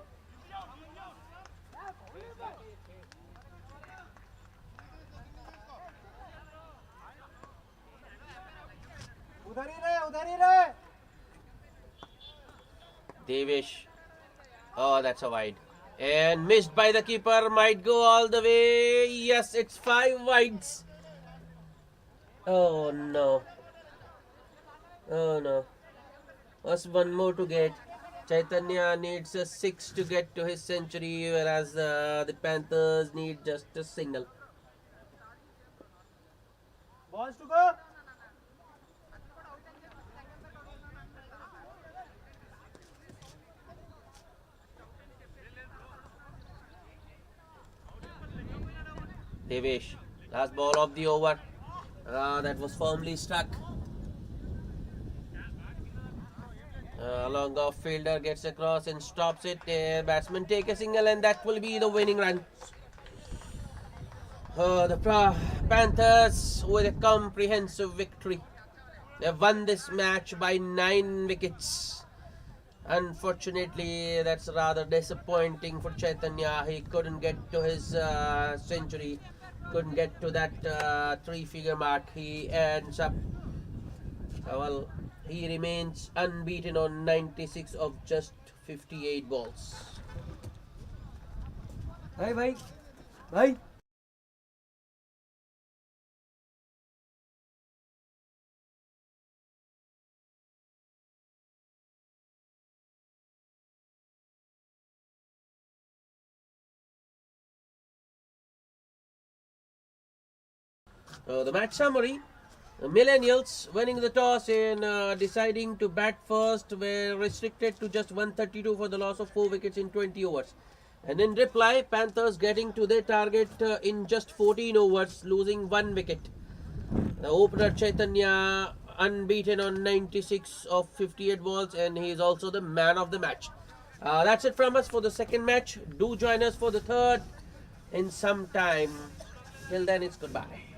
Devesh. Oh, that's a wide. And missed by the keeper. Might go all the way. Yes, it's 5 wides. Oh no. Oh no. What's one more to get? Chaitanya needs a 6 to get to his century, whereas the Panthers need just a single. Balls to go. Devesh, last ball of the over. That was firmly struck. Long off fielder gets across and stops it. Batsman take a single and that will be the winning run. The Panthers with a comprehensive victory. They won this match by 9 wickets. Unfortunately, that's rather disappointing for Chaitanya. He couldn't get to his century, couldn't get to that 3-figure mark. He ends up, he remains unbeaten on 96 of just 58 balls. Bye. The match summary. The Millennials winning the toss and deciding to bat first were restricted to just 132 for the loss of 4 wickets in 20 overs. And in reply, Panthers getting to their target in just 14 overs, losing 1 wicket. The opener Chaitanya unbeaten on 96 of 58 balls, and he is also the man of the match. That's it from us for the second match. Do join us for the third in some time. Till then, it's goodbye.